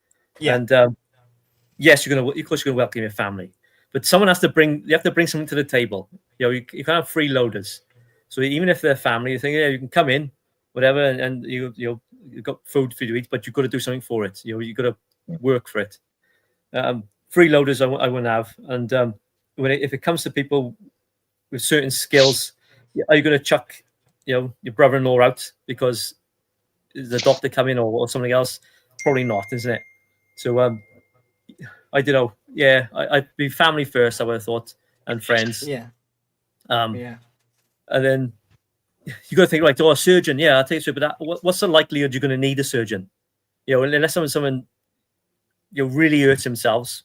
Yeah. And yes, of course you're gonna welcome your family, but you have to bring something to the table. You know, you can't have freeloaders. So even if they're family, you think, yeah, you can come in, whatever, and you've got food for you to eat, but you've got to do something for it. You know, you've got to work for it. Freeloaders I wouldn't have. And if it comes to people with certain skills, are you going to chuck, your brother-in-law out because the doctor come in or something else? Probably not, isn't it? So I don't know. Yeah, I'd be family first, I would have thought, and friends. Yeah. And then you got to think, right? Oh, a surgeon. Yeah, I'll take you. But what's the likelihood you're going to need a surgeon? You know, unless someone really hurts themselves.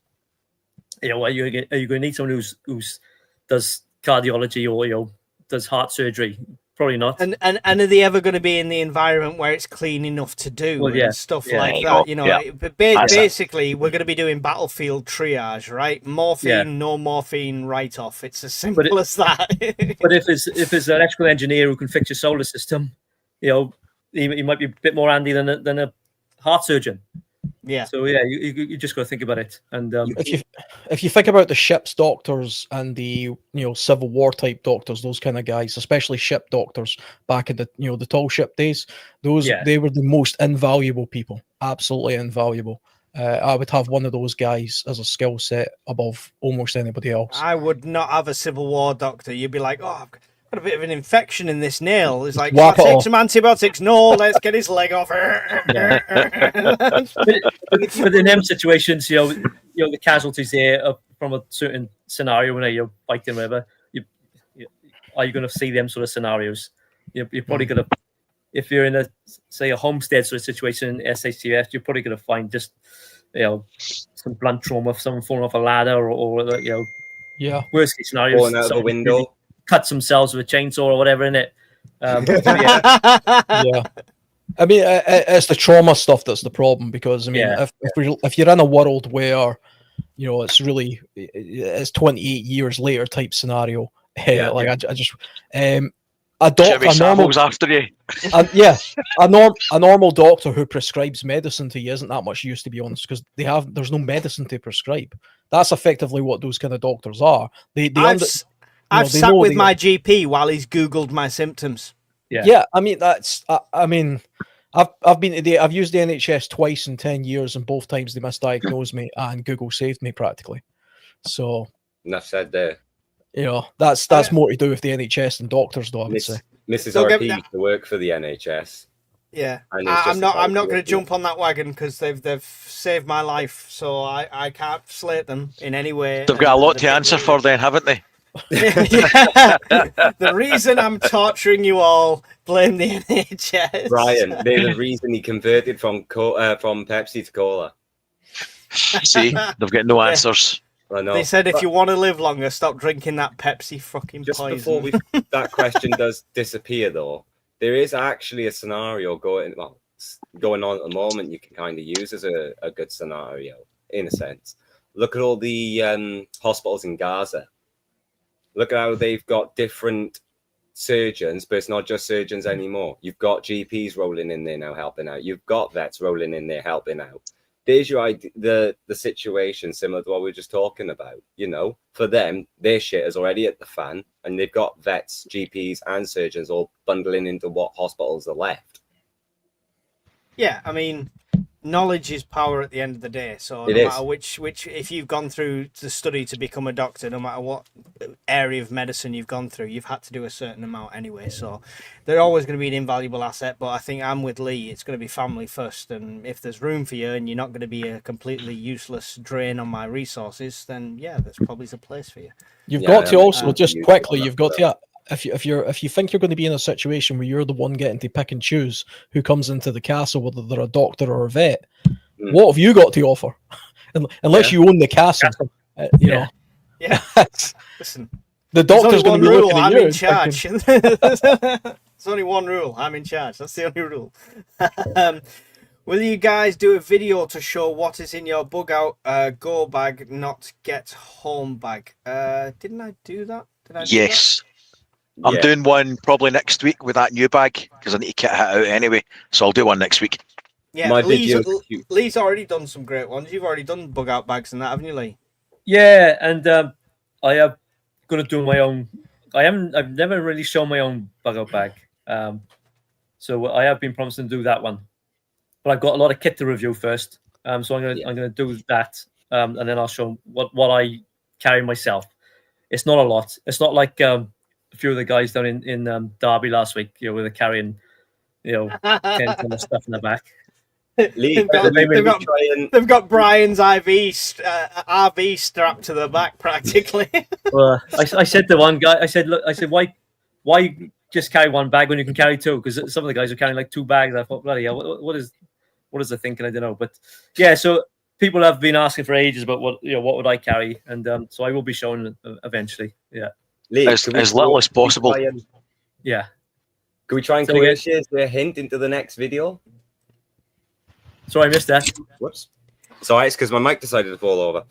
You know, are you going to need someone who's does cardiology or does heart surgery? Probably not. And are they ever going to be in the environment where it's clean enough to do and stuff like that? You know, basically, we're going to be doing battlefield triage, right? Morphine, no morphine, write off. It's as simple as that. But if it's an electrical engineer who can fix your solar system, he might be a bit more handy than a heart surgeon. Yeah. So yeah, you just got to think about it. And if you think about the ship's doctors and the Civil War type doctors, those kind of guys, especially ship doctors back in the the tall ship days, they were the most invaluable people, absolutely invaluable. I would have one of those guys as a skill set above almost anybody else. I would not have a Civil War doctor. You'd be like, oh, I've got a bit of an infection in this nail. It's like, take some antibiotics. No, let's get his leg off. But in them situations, the casualties there are from a certain scenario when you're fighting, whatever. Are you going to see them sort of scenarios? You're probably going to, if you're in a homestead sort of situation in SHTF, you're probably going to find just some blunt trauma, someone falling off a ladder, or worst case scenarios, falling out of a window. Cut themselves with a chainsaw or whatever in it. I mean, it's the trauma stuff that's the problem, because I mean, if you're in a world where it's 28 years later type scenario, I just Jimmy a normal Savile's after you. yeah, a normal doctor who prescribes medicine to you isn't that much use, to be honest, because there's no medicine to prescribe. That's effectively what those kind of doctors are. I've they sat know with they- my GP while he's Googled my symptoms. Yeah, I mean I've used the NHS twice in 10 years, and both times they misdiagnosed me, and Google saved me practically. So Enough said there. that's more to do with the NHS and doctors, though, I would say. Mrs. Don't get RP me- used to work for the NHS. Yeah, And it's I'm just not about going to working. jump on that wagon because they've saved my life, so I can't slate them in any way. They've got a lot And to answer for then, haven't they? Yeah. The reason I'm torturing you all, blame the NHS. Brian, they're the reason he converted from Pepsi to cola. See, they've got no Yeah. answers. I know. They said if you want to live longer, stop drinking that Pepsi fucking Just poison. before that question does disappear, though, there is actually a scenario going on at the moment you can kind of use as a good scenario, in a sense. Look at all the hospitals in Gaza. Look at how they've got different surgeons, but it's not just surgeons anymore. You've got GPs rolling in there now helping out. You've got vets rolling in there helping out. There's your idea, the situation similar to what we were just talking about. You know, for them, their shit is already at the fan, and they've got vets, GPs, and surgeons all bundling into what hospitals are left. Yeah, I mean, knowledge is power at the end of the day. So It no is. matter which, if you've gone through the study to become a doctor, no matter what area of medicine you've gone through, you've had to do a certain amount anyway. So they're always going to be an invaluable asset. But I think I'm with Lee. It's going to be family first. And if there's room for you and you're not going to be a completely useless drain on my resources, then yeah, there's probably a place for you. You've Yeah, got to also I'm just used quickly. to You've got that. to if you think you're going to be in a situation where you're the one getting to pick and choose who comes into the castle, whether they're a doctor or a vet, Mm. what have you got to offer? Unless you own the castle, you know. Yeah. Listen, The there's doctor's only going to one be rule. looking at I'm you in and charge. thinking, There's only one rule. I'm in charge. That's the only rule. Will you guys do a video to show what is in your bug out go bag, not get home bag? Didn't I do that? Did I? Yes. I'm Yeah. doing one probably next week with that new bag because I need to kit it out anyway. So I'll do one next week. Yeah, My video- Lee's already done some great ones. You've already done bug out bags and that, haven't you, Lee? Yeah, and I am going to do my own. I've never really shown my own bug out bag, so I have been promising to do that one. But I've got a lot of kit to review first, so I'm gonna do that, and then I'll show what I carry myself. It's not a lot. It's not like a few of the guys down in Derby last week, where they're carrying 10 ton of stuff in the back. Lee, They've got- maybe they've we got- try and They've got Brian's RV strapped to the back practically. Well, I said to one guy, I said, why just carry one bag when you can carry two? Because some of the guys are carrying like two bags. I thought, bloody hell, what is the thinking? I don't know, but yeah. So people have been asking for ages about what would I carry, and so I will be showing eventually. Yeah, Lee, As can we little as can we possible. try and- yeah. Can we try and Say again? coerce you as a hint into the next video? Sorry, I missed that. Whoops. Sorry, it's because my mic decided to fall over.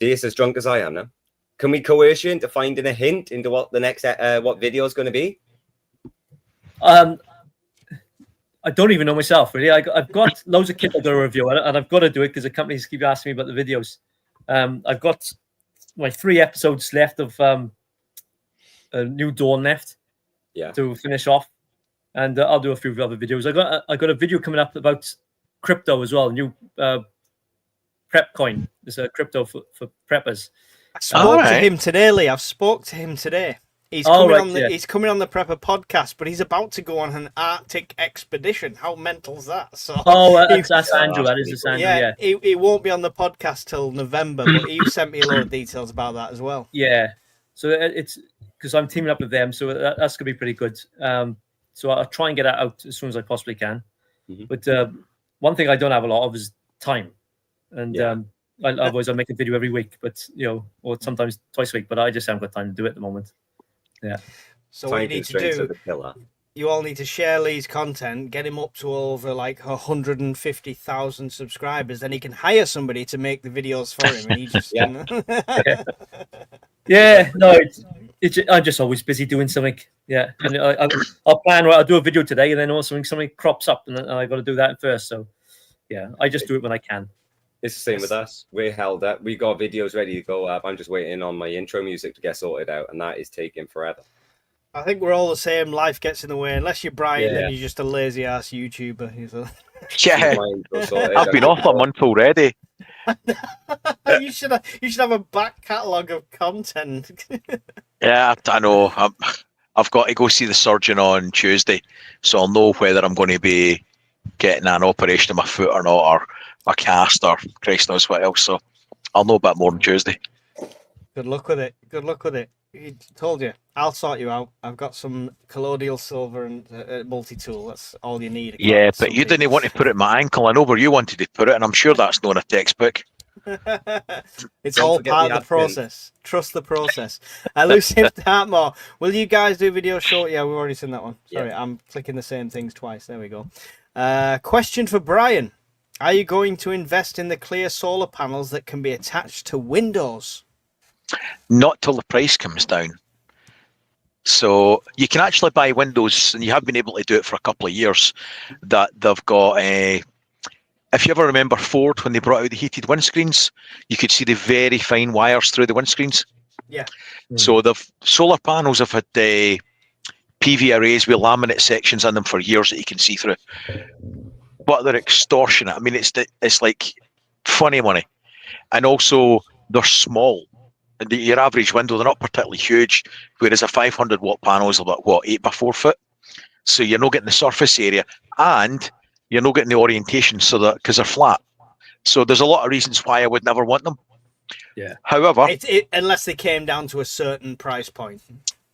He's as drunk as I am now. Can we coerce you into finding a hint into what the next what video is going to be? I don't even know myself really. I've got loads of kit I've got to review, and I've got to do it because the companies keep asking me about the videos. I've got like 3 episodes left of a New Dawn left. Yeah. To finish off, and I'll do a few other videos. I got a video coming up about crypto as well. New prep coin. It's a crypto for preppers. I spoke to Alright. him today, Lee. I've spoke to him today. He's Oh, coming right, on the yeah. he's coming on the Prepper podcast, but he's about to go on an Arctic expedition. How mental's that? So Oh, he- that's Andrew. That is Andrew. yeah, Yeah, he won't be on the podcast till November, but he sent me a lot of details about that as well. yeah. So it's because I'm teaming up with them, so that's gonna be pretty good. So I'll try and get it out as soon as I possibly can. Mhm. But one thing I don't have a lot of is time, and Yeah. otherwise I make a video every week, but or sometimes twice a week. But I just haven't got time to do it at the moment. Yeah. So what you Time need to constraints do, of the killer. you all need to share Lee's content, get him up to over like 150,000 subscribers, then he can hire somebody to make the videos for him, and he just Yeah. Yeah, no, I'm just always busy doing something. Yeah, and I'll plan. I'll do a video today, and then also something crops up, and I got to do that first. So, yeah, I just do it when I can. It's the same with us. We're held up. We got videos ready to go up. I'm just waiting on my intro music to get sorted out, and that is taking forever. I think we're all the same. Life gets in the way. Unless you're Brian, then Yeah. you're just a lazy ass YouTuber. Yeah, My intro sorted. I've been off a month already. You should have a back catalogue of content. Yeah, I know. I've got to go see the surgeon on Tuesday, so I'll know whether I'm going to be getting an operation of my foot or not, or a cast, or Christ knows what else. So I'll know a bit more on Tuesday. Good luck with it. Good luck with it. He told you. I'll sort you out. I've got some colloidal silver and multi-tool. That's all you need. Yeah, but you didn't want to put it in my ankle. I know where you wanted to put it, and I'm sure that's not in a textbook. It's Don't all forget part the of the admin. process. Trust the process. Lucy Dartmoor, will you guys do video short? Yeah, we've already seen that one. Sorry, Yeah. I'm clicking the same things twice. There we go. Question for Brian. Are you going to invest in the clear solar panels that can be attached to windows? Not till the price comes down. So you can actually buy windows, and you have been able to do it for a couple of years, that they've got if you ever remember Ford, when they brought out the heated windscreens, you could see the very fine wires through the windscreens. Yeah. So the solar panels have had PV arrays with laminate sections in them for years that you can see through. But they're extortionate. I mean, it's like funny money. And also, they're small. Your average window, they're not particularly huge, whereas a 500 watt panel is about, 8 by 4 foot. So you're not getting the surface area, and you're not getting the orientation, so that because they're flat. So there's a lot of reasons why I would never want them. Yeah. However, Unless they came down to a certain price point.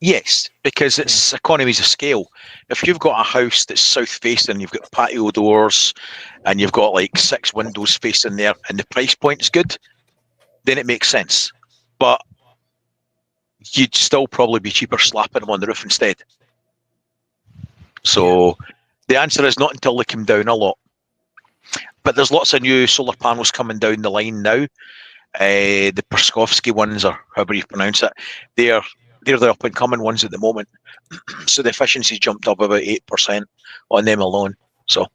yes, because it's economies of scale. If you've got a house that's south facing, you've got patio doors, and you've got like 6 windows facing there, and the price point is good, then it makes sense. But you'd still probably be cheaper slapping them on the roof instead. So the answer is not until they come down a lot. But there's lots of new solar panels coming down the line now. The Perskovsky ones, or however you pronounce it, they're the up and coming ones at the moment. So the efficiency's jumped up about 8% on them alone. So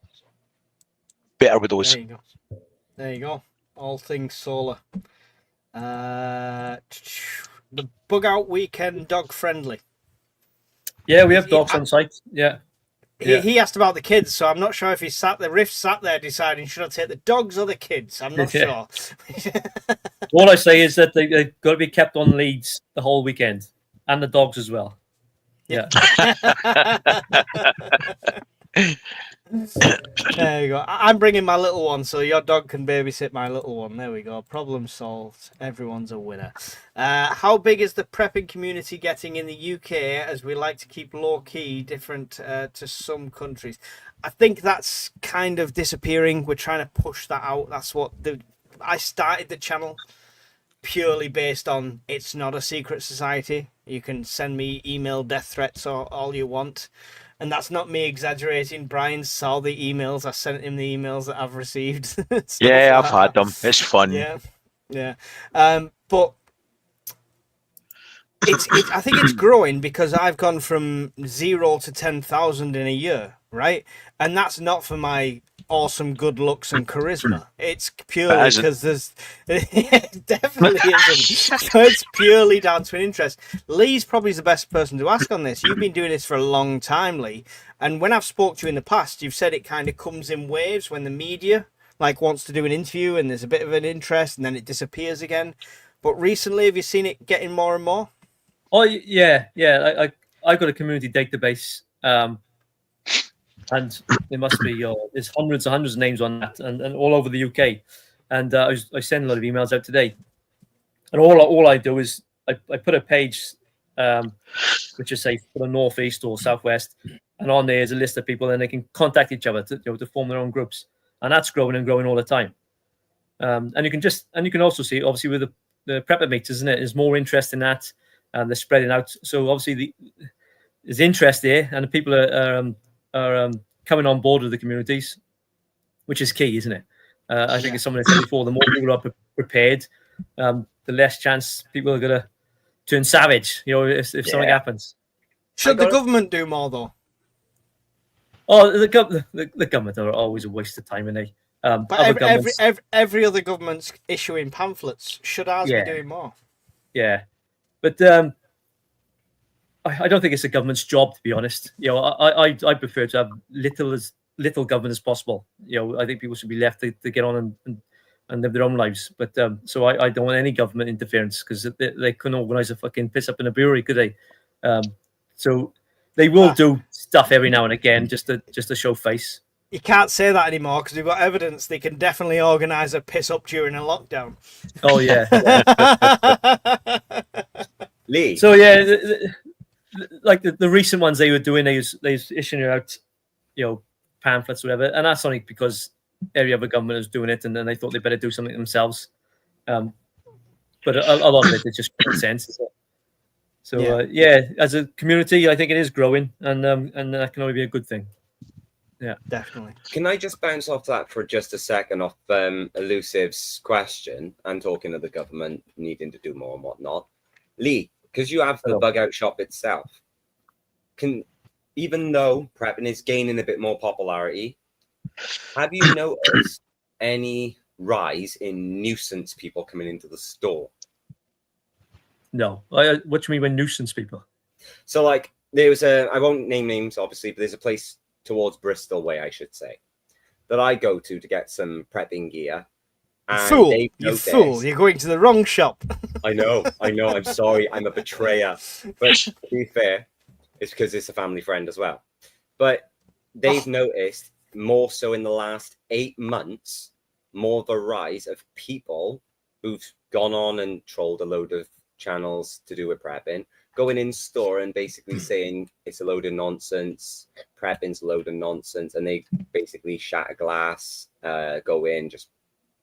better with those. There you go. There you go. All things solar. The bug out weekend dog friendly. Yeah, we have dogs on site. Yeah. He asked about the kids, so I'm not sure if he sat there deciding should I take the dogs or the kids. I'm not sure. All I say is that they've got to be kept on leads the whole weekend, and the dogs as well. Yeah. There you go. I'm bringing my little one, so your dog can babysit my little one. There we go. Problem solved. Everyone's a winner. How big is the prepping community getting in the UK, as we like to keep low key, different to some countries? I think that's kind of disappearing. We're trying to push that out. That's what I started the channel purely based on it's not a secret society. You can send me email death threats or all you want. And that's not me exaggerating. Brian saw the emails. I sent him the emails that I've received. Yeah, I've had them. It's fun. Yeah. But I think it's growing because I've gone from 0 to 10,000 in a year, right? And that's not for my awesome good looks and charisma. It's purely because it definitely isn't. So it's purely down to an interest. Lee's probably the best person to ask on this. You've been doing this for a long time, Lee, and when I've spoke to you in the past, you've said it kind of comes in waves when the media wants to do an interview and there's a bit of an interest and then it disappears again. But recently, have you seen it getting more and more? Oh yeah. I've got a community database. And there must be there's hundreds and hundreds of names on that, and all over the UK. And I send a lot of emails out today. And all I do is I put a page, which is say for the northeast or southwest, and on there is a list of people, and they can contact each other to form their own groups, and that's growing and growing all the time. And you can also see obviously with the prepper meets, isn't it? There's more interest in that, and they're spreading out. So obviously there's interest there, and the people are coming on board with the communities, which is key, isn't it? I think as someone said before, the more people are prepared, the less chance people are going to turn savage, if something happens. Should the gotta- government do more though? Oh, the government are always a waste of time, and they But other governments. every other government's issuing pamphlets. Should ours be Yeah. doing more? Yeah, but I don't think it's the government's job, to be honest. You know, I prefer to have little government as possible. You know, I think people should be left to get on and live their own lives. But so I don't want any government interference, because they couldn't organise a fucking piss up in a brewery, could they? So they will do stuff every now and again just to show face. You can't say that anymore because we've got evidence they can definitely organise a piss up during a lockdown. Oh yeah. Lee. So yeah, like the recent ones they were doing, they was issuing out, you know, pamphlets or whatever, and that's only because every other government was doing it, and then they thought they better do something themselves. But a lot of it is just common sense. Isn't it? So yeah, as a community, I think it is growing, and that can only be a good thing. Yeah, Definitely. Can I just bounce off that for just a second, off Elusive's question and talking of the government needing to do more and whatnot? Lee, because you have the Hello. bug out shop itself, even though prepping is gaining a bit more popularity, have you noticed any rise in nuisance people coming into the store? no. What do you mean by nuisance people? So like there was I won't name names obviously, but there's a place towards Bristol way, I should say, that I go to get some prepping gear. And Fool, they've you noticed- fool! You're going to the wrong shop. I know. I'm sorry. I'm a betrayer. But to be fair, it's because it's a family friend as well. But they've noticed more so in the last 8 months, more of a rise of people who've gone on and trolled a load of channels to do with prepping, going in store and basically saying it's a load of nonsense, prepping's a load of nonsense, and they basically shatter glass, go in, just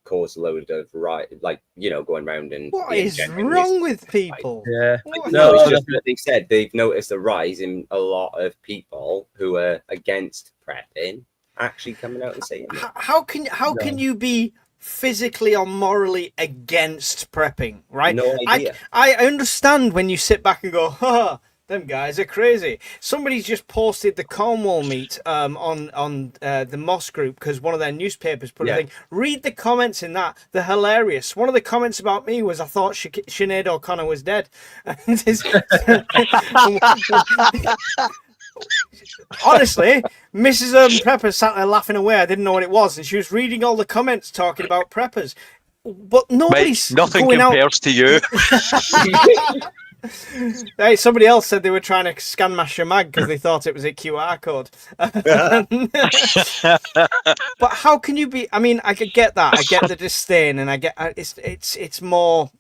cause a load of going around and What being is genuinely wrong with people? Yeah. What- No, it's No, just that they said they've noticed a rise in a lot of people who are against prepping actually coming out and saying it. How can you be physically or morally against prepping? Right? No idea. I understand when you sit back and go, "Ha, them guys are crazy." Somebody's just posted the Cornwall meet on the Moss group because one of their newspapers put a thing. Read the comments in that; they're hilarious. One of the comments about me was, "I thought Sinead O'Connor was dead." Honestly, Mrs. Prepper sat there laughing away. I didn't know what it was, and she was reading all the comments talking about preppers. But Mate, nobody's nothing going out. compares to you. Hey, somebody else said they were trying to scan my Shamag because they thought it was a QR code. But how can you be? I mean, I could get that. I get the disdain, and I get it's more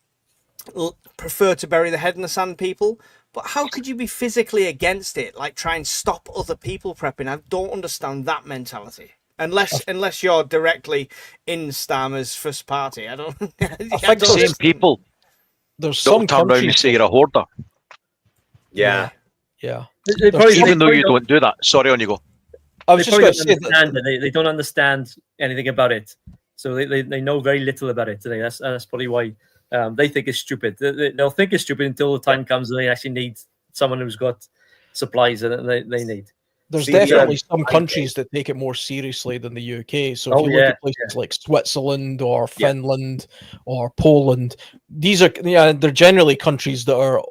prefer to bury the head in the sand, people. But how could you be physically against it? Like try and stop other people prepping? I don't understand that mentality. Unless you're directly in Starmer's first party, I don't. think The same people There's some don't turn around and countries. say you're a hoarder, Yeah. Yeah. They probably, even though they you don't do that. Sorry, on you go. I was just probably going to don't say that understand it. They don't understand anything about it, so they know very little about it today. That's probably why they think it's stupid. They'll think it's stupid until the time comes and they actually need someone who's got supplies that they need. there's See, definitely yeah, some I countries that take it more seriously than the UK. So if Oh, you look yeah, at places like Switzerland or Yeah. Finland or Poland, these are they're generally countries that are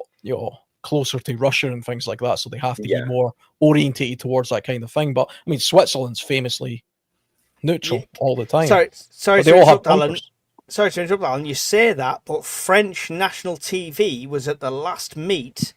closer to Russia and things like that. So they have to Yeah. be more orientated towards that kind of thing. But I mean, Switzerland's famously neutral all the time. Sorry But to they all have interrupt, Alan. bunkers. Sorry to interrupt, Alan. You say that, but French national TV was at the last meet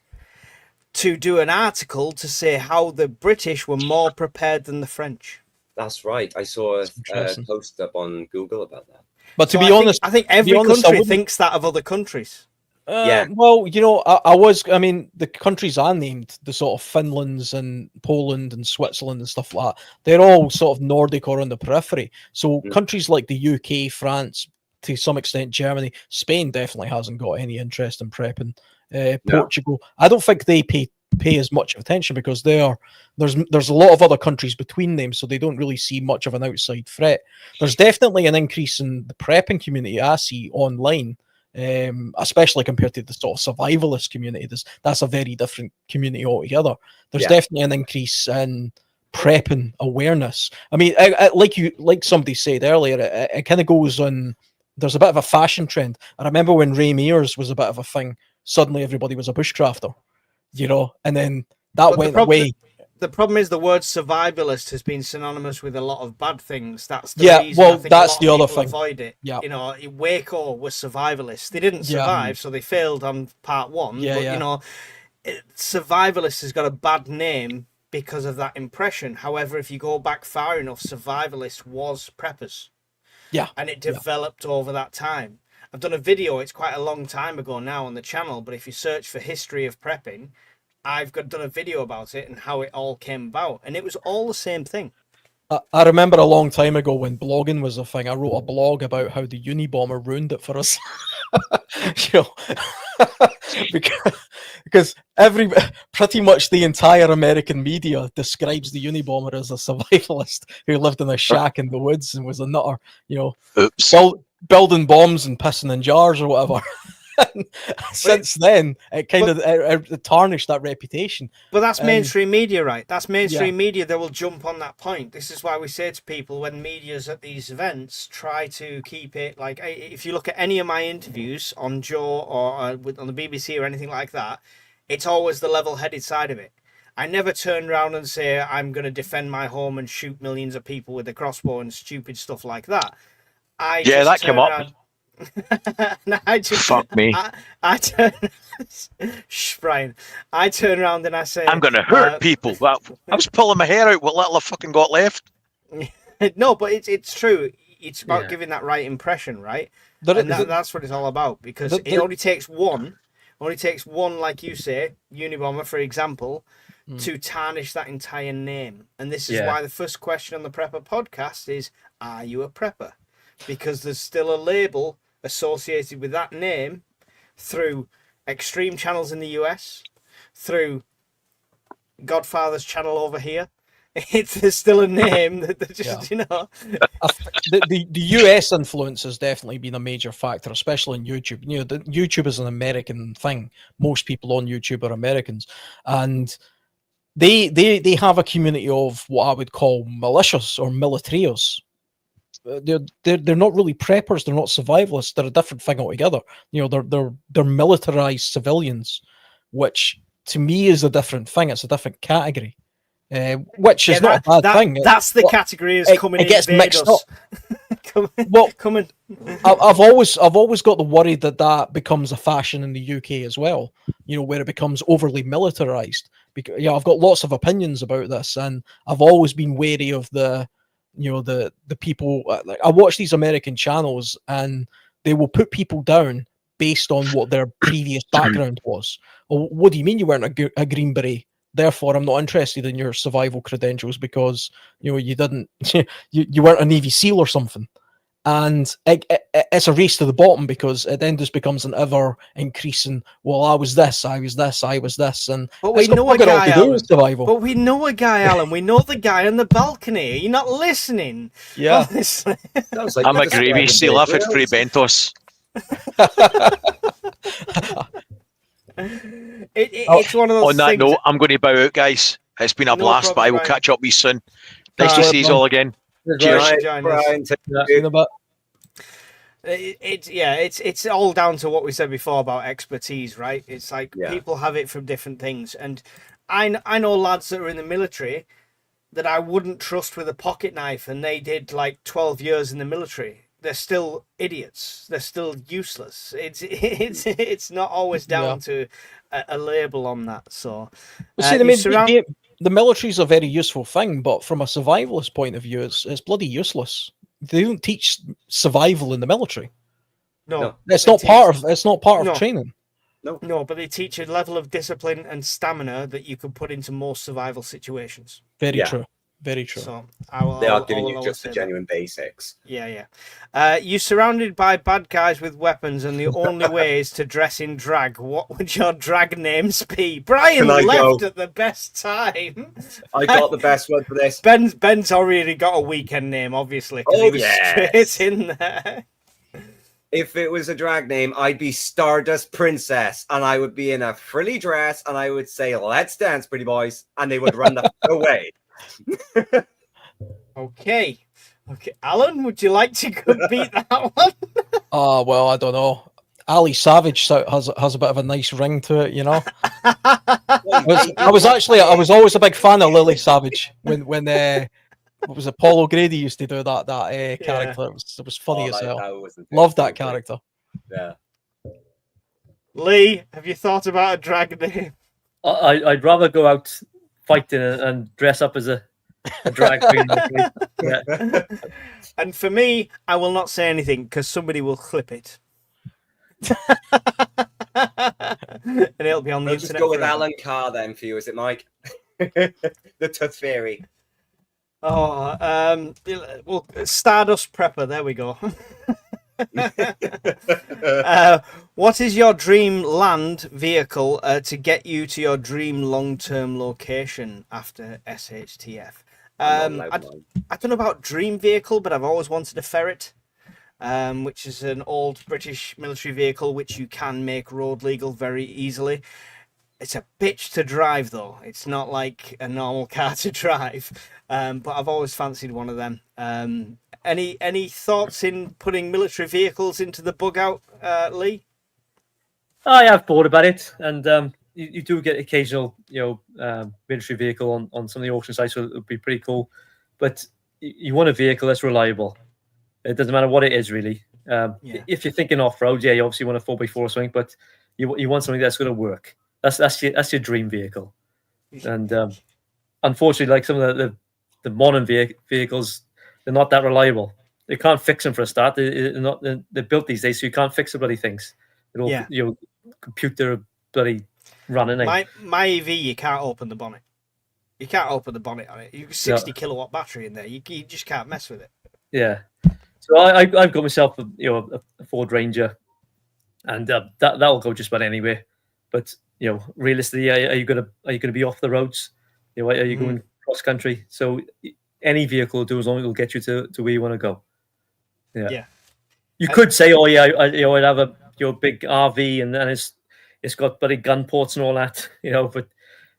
to do an article to say how the British were more prepared than the French. That's right. I saw a interesting. post up on Google about that. But to So be I think- honest, I think every honest, I country wouldn't- thinks that of other countries. Yeah. Well, I mean, the countries I named, the sort of Finlands and Poland and Switzerland and stuff like that, they're all sort of Nordic or on the periphery. So Mm. countries like the UK, France, to some extent Germany, Spain definitely hasn't got any interest in prepping. Portugal, I don't think they pay as much attention because there's a lot of other countries between them, so they don't really see much of an outside threat. There's definitely an increase in the prepping community I see online especially compared to the sort of survivalist community. That's a very different community altogether. There's Yeah. definitely an increase in prepping awareness. I mean, like somebody said earlier, it kind of goes on. There's a bit of a fashion trend. I remember when Ray Mears was a bit of a thing. Suddenly, everybody was a bushcrafter, and then that But went away. The problem is the word survivalist has been synonymous with a lot of bad things. That's the Yeah, reason well, I think that's a the lot other of people thing. avoid it. Yeah. Waco was survivalists. They didn't Yeah. survive, so they failed on part one. Yeah, but yeah. Survivalist has got a bad name because of that impression. However, if you go back far enough, survivalist was preppers. Yeah. And it developed over that time. I've done a video, it's quite a long time ago now on the channel, but if you search for history of prepping, I've done a video about it and how it all came about. And it was all the same thing. I remember a long time ago when blogging was a thing. I wrote a blog about how the Unabomber ruined it for us. because pretty much the entire American media describes the Unabomber as a survivalist who lived in a shack in the woods and was a nutter, Oops. building bombs and pissing in jars or whatever. Since then, it kind of tarnished that reputation. But that's mainstream media, right? That's mainstream Yeah. media that will jump on that point. This is why we say to people when media's at these events, try to keep it like, if you look at any of my interviews on Joe or on the BBC or anything like that, it's always the level-headed side of it. I never turn around and say I'm going to defend my home and shoot millions of people with a crossbow and stupid stuff like that. That came up. Fuck me. I turn, Brian. I turn around and I say, I'm going to hurt people. Well, I was pulling my hair out. What little I fucking got left? No, but it's true. It's about Yeah. giving that right impression, right? There- And there- that's what it's all about. Because there- it only takes one, like you say, Unabomber, for example, to tarnish that entire name. And this is Yeah. why the first question on the Prepper podcast is, are you a prepper? Because there's still a label associated with that name through extreme channels in the US, through Godfather's channel over here. There's still a name that they're just, the US influence has definitely been a major factor, especially in YouTube. YouTube is an American thing. Most people on YouTube are Americans, and they have a community of what I would call militias or militaries. They're not really preppers. They're not survivalists. They're a different thing altogether. They're militarized civilians, which to me is a different thing. It's a different category, which is not a bad thing. That's the category is coming. It gets mixed up. Coming. I've always got the worry that becomes a fashion in the UK as well. Where it becomes overly militarized. Because I've got lots of opinions about this, and I've always been wary of the people. Like, I watch these American channels, and they will put people down based on what their previous background was. Well, what do you mean you weren't a Green Beret? Therefore, I'm not interested in your survival credentials because you didn't, you weren't a Navy SEAL or something. And it's a race to the bottom because it then just becomes an ever increasing. Well, I was this, and but we know a got all guy, to do Alan. with survival. But we know a guy, Alan. We know the guy on the balcony. You're not listening. Yeah. Honestly. Sounds like I'm a the gravy Dragon seal. Ball I've had free Girls. bentos. It's one of those On that things. note, I'm going to bow out, guys. It's been a No blast, but I problem, will Brian. catch up with you soon. Nice to Alright, see you man. all again. Cheers Right, for joining us. Brian, take Yeah. care. In a bit. It's all down to what we said before about expertise, right? It's like Yeah. people have it from different things, and I know lads that are in the military that I wouldn't trust with a pocket knife, and they did like 12 years in the military. They're still idiots. They're still useless. It's not always down to a label on that. So, Well, see, the military is a very useful thing, but from a survivalist point of view, it's bloody useless. They don't teach survival in the military. no, It's they not teach- part of No. training. No, but they teach a level of discipline and stamina that you can put into most survival situations. Very Yeah. true. Very true. So They are giving I will you always just the say that. genuine basics. Yeah. You're surrounded by bad guys with weapons, and the only way is to dress in drag. What would your drag names be? Brian Can I left go? at the best time. I got the best one for this. Ben's already got a weekend name, obviously, because Oh, he was yes. straight in there. If it was a drag name, I'd be Stardust Princess, and I would be in a frilly dress, and I would say, "Let's dance, pretty boys," and they would run the fuck away. Okay. Alan, would you like to beat that one? Well, I don't know. Ali Savage has a bit of a nice ring to it, you know. I was always a big fan of Lily Savage when what was it, Paul O'Grady used to do that character. It was funny as hell. Loved that character. Yeah. Lee, have you thought about a drag name? I'd rather go out fighting and dress up as a drag queen. Yeah. And for me, I will not say anything because somebody will clip it. And it'll be on the I'll internet. just go with forever. Alan Carr then for you, is it, Mike? The Tooth Fairy. Oh, well, Stardust Prepper. There we go. What is your dream land vehicle to get you to your dream long-term location after SHTF? I don't know about dream vehicle, but I've always wanted a ferret, which is an old British military vehicle which you can make road legal very easily. It's a bitch to drive, though. It's not like a normal car to drive, but I've always fancied one of them. Any thoughts in putting military vehicles into the bug out, Lee? I have thought about it, and you do get occasional, military vehicle on some of the auction sites, so it would be pretty cool. But you want a vehicle that's reliable. It doesn't matter what it is, really. If you're thinking off-road, you obviously want a 4x4 or something, but you want something that's going to work. That's your dream vehicle. And unfortunately, like some of the modern vehicles, they're not that reliable. You can't fix them for a start. They're built these days, so you can't fix the bloody things. Your computer bloody running. My EV, you can't open the bonnet. You can't open the bonnet on it. You've got 60 kilowatt battery in there. You just can't mess with it. Yeah. So I've got myself a Ford Ranger, and that'll go just about anywhere. But realistically, are you gonna be off the roads? Are you going cross country? So any vehicle will do as long as it'll get you to where you want to go. Yeah. You could say, oh yeah, I'd have a big RV and then it's got bloody gun ports and all that, But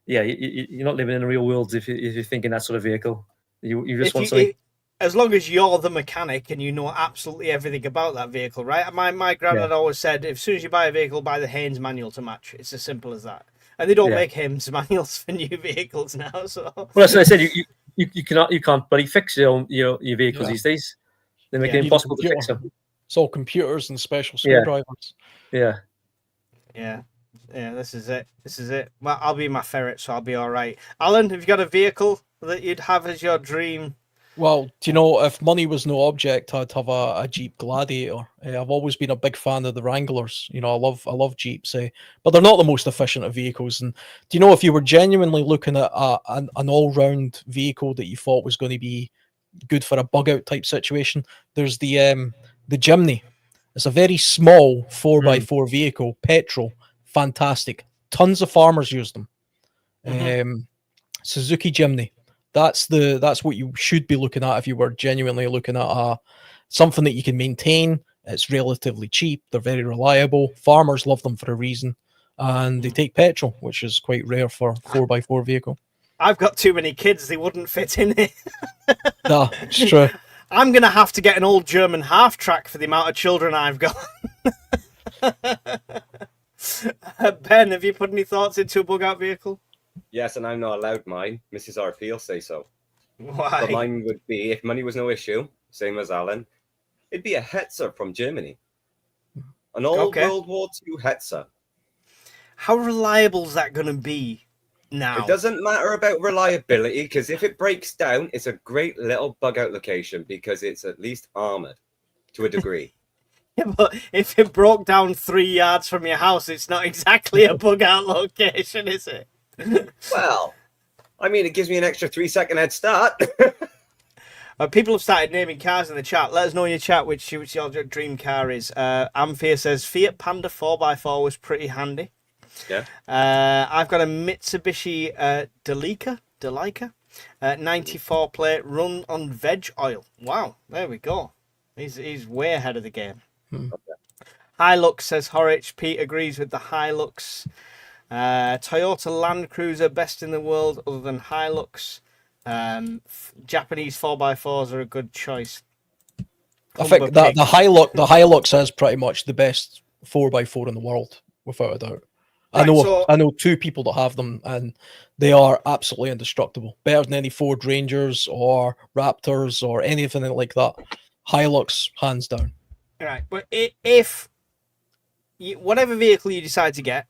yeah, you're not living in the real world if you're thinking that sort of vehicle. You just want something. As long as you're the mechanic and you know absolutely everything about that vehicle, right? My granddad always said, as soon as you buy a vehicle, buy the Haynes manual to match. It's as simple as that. And they don't make Haynes manuals for new vehicles now. So well, that's what I said. You can't bloody fix your vehicles these days. They make it impossible to fix them. It's all computers and special screwdrivers. Yeah. This is it. Well, I'll be my ferret, so I'll be all right. Alan, have you got a vehicle that you'd have as your dream? Well, if money was no object, I'd have a Jeep Gladiator. I've always been a big fan of the Wranglers. I love Jeeps, but they're not the most efficient of vehicles. And if you were genuinely looking at an all-round vehicle that you thought was going to be good for a bug-out type situation, there's the Jimny. It's a very small 4x4 vehicle, petrol, fantastic. Tons of farmers use them. Suzuki Jimny. That's what you should be looking at if you were genuinely looking at something that you can maintain. It's relatively cheap. They're very reliable. Farmers love them for a reason, and they take petrol, which is quite rare for a 4x4 vehicle. I've got too many kids; they wouldn't fit in it. No, it's true. I'm gonna have to get an old German half track for the amount of children I've got. Ben, have you put any thoughts into a bug out vehicle? Yes, and I'm not allowed mine. Mrs. RP will say so. Why? But mine would be, if money was no issue, same as Alan, it'd be a Hetzer from Germany. An old World War II Hetzer. How reliable is that going to be now? It doesn't matter about reliability, because if it breaks down, it's a great little bug out location because it's at least armored to a degree. Yeah, but if it broke down 3 yards from your house, it's not exactly a bug out location, is it? Well, I mean, it gives me an extra 3-second head start. People have started naming cars in the chat. Let us know in your chat which your dream car is. Amphia says Fiat Panda 4x4 was pretty handy. Yeah. I've got a Mitsubishi Delica 94 plate run on veg oil. Wow, there we go. He's way ahead of the game. Hilux, says Horwich. Pete agrees with the Hilux. Toyota Land Cruiser, best in the world other than Hilux. Japanese 4x4s are a good choice. I think Humber that Pig. the Hilux is pretty much the best 4x4 in the world, without a doubt. Right, I know two people that have them, and they are absolutely indestructible. Better than any Ford Rangers or Raptors or anything like that. Hilux, hands down. Right, but if whatever vehicle you decide to get,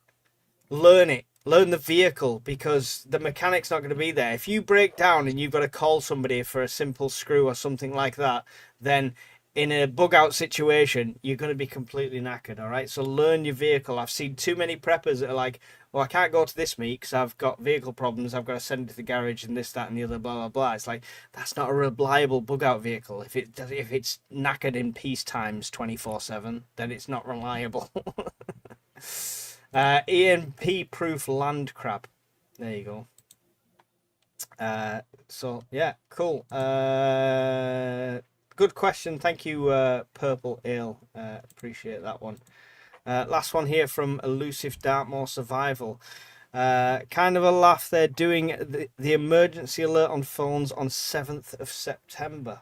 learn it. Learn the vehicle, because the mechanic's not going to be there. If you break down and you've got to call somebody for a simple screw or something like that, then in a bug out situation, you're going to be completely knackered. All right. So learn your vehicle. I've seen too many preppers that are like, well, I can't go to this meet because I've got vehicle problems. I've got to send it to the garage and this, that, and the other, blah, blah, blah. It's like, that's not a reliable bug out vehicle. If it's knackered in peace times 24/7, then it's not reliable. EMP proof land crab. There you go. So yeah, cool. Good question. Thank you, Purple Ale. Appreciate that one. Last one here from Elusive Dartmoor Survival. Kind of a laugh. They're doing the emergency alert on phones on 7th of September.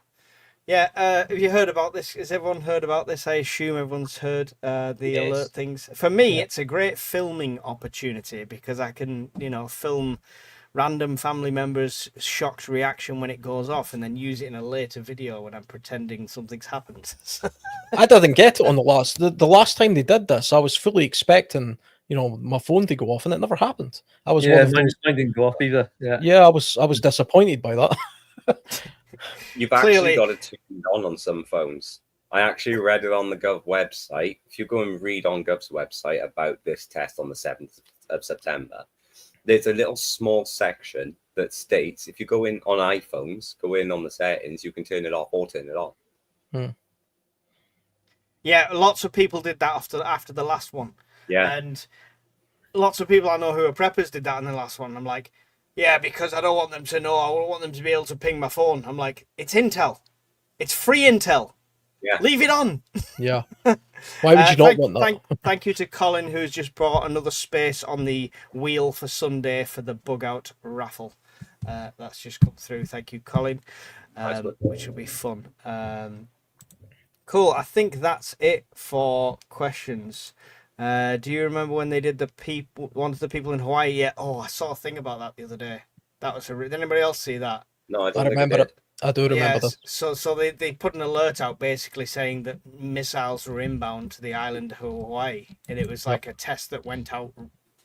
Yeah, have you heard about this? Has everyone heard about this? I assume everyone's heard the Yes. alert things. For me, it's a great filming opportunity because I can, film random family members' shocked reaction when it goes off and then use it in a later video when I'm pretending something's happened. I didn't get it on the last time they did this. I was fully expecting, my phone to go off, and it never happened. I was one Yeah, of mine those. didn't go off either. Yeah. Yeah, I was disappointed by that. You've Clearly- actually got it turned on some phones. I actually read it on the Gov website. If you go and read on Gov's website about this test on the 7th of September, there's a little small section that states if you go in on iPhones, go in on the settings, you can turn it off or turn it on. Yeah, lots of people did that after the last one. Yeah. And lots of people I know who are preppers did that in the last one. I'm like, yeah, because I don't want them to know. I don't want them to be able to ping my phone. I'm like, it's Intel. It's free Intel. Yeah. Leave it on. Yeah. Why would you not want that? Thank you to Colin, who's just brought another space on the wheel for Sunday for the bug out raffle. That's just come through. Thank you, Colin. Which will be fun. Cool. I think that's it for questions. Do you remember when they did one of the people in Hawaii? Yeah. Oh, I saw a thing about that the other day. That was did anybody else see that? No, I don't I think remember did. it. I do remember this. So they put an alert out basically saying that missiles were inbound to the island of Hawaii, and it was like a test that went out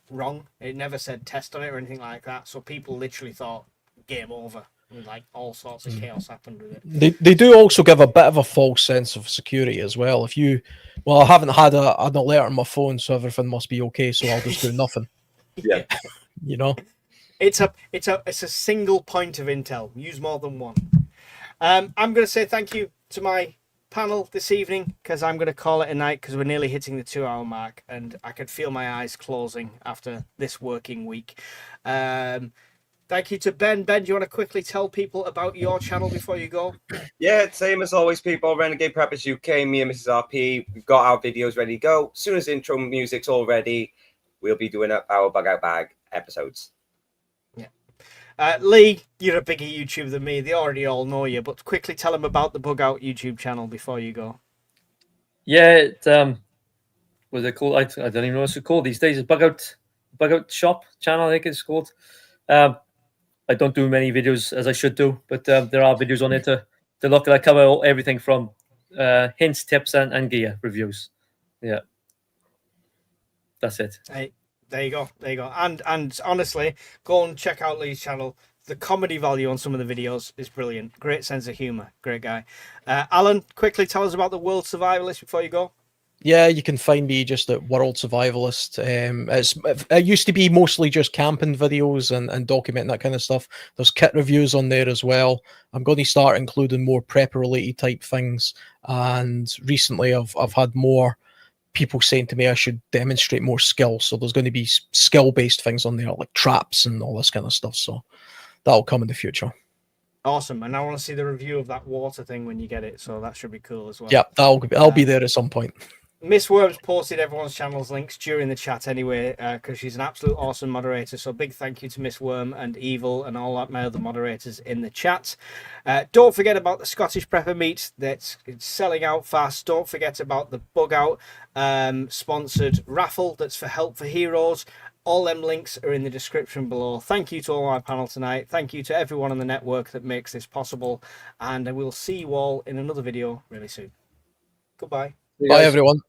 wrong. It never said test on it or anything like that. So people literally thought game over. And like all sorts of chaos happened with it. They do also give a bit of a false sense of security as well. I haven't had an alert on my phone, so everything must be okay. So I'll just do nothing. Yeah. It's a single point of intel. Use more than one. I'm going to say thank you to my panel this evening because I'm going to call it a night because we're nearly hitting the 2-hour mark and I could feel my eyes closing after this working week. Thank you to Ben. Ben, do you want to quickly tell people about your channel before you go? Yeah, same as always, people. Renegade Preppers UK, me and Mrs. RP. We've got our videos ready to go. As soon as the intro music's all ready, we'll be doing up our Bug Out Bag episodes. Lee, you're a bigger YouTuber than me. They already all know you, but quickly tell them about the Bug Out YouTube channel before you go. Yeah, what's it called? I don't even know what it's called these days. It's Bug Out Shop channel, I think it's called. I don't do many videos as I should do, but there are videos on there to look at. I cover everything from hints, tips, and gear reviews. Yeah, that's it. Hey, there you go. And honestly, go and check out Lee's channel. The comedy value on some of the videos is brilliant. Great sense of humor. Great guy. Alan, quickly tell us about the World Survivalist before you go. Yeah, you can find me just at World Survivalist. It used to be mostly just camping videos and documenting that kind of stuff. There's kit reviews on there as well. I'm going to start including more prepper related type things. And recently I've had more people saying to me I should demonstrate more skill. So there's going to be skill based things on there like traps and all this kind of stuff. So that'll come in the future. Awesome. And I want to see the review of that water thing when you get it. So that should be cool as well. Yeah, I'll be there at some point. Miss Worms posted everyone's channels links during the chat anyway, because she's an absolute awesome moderator. So big thank you to Miss Worm and Evil and all my other moderators in the chat. Don't forget about the Scottish Prepper Meat that's it's selling out fast. Don't forget about the Bug Out sponsored raffle that's for Help for Heroes. All them links are in the description below. Thank you to all my panel tonight. Thank you to everyone on the network that makes this possible. And I will see you all in another video really soon. Goodbye. Bye, everyone.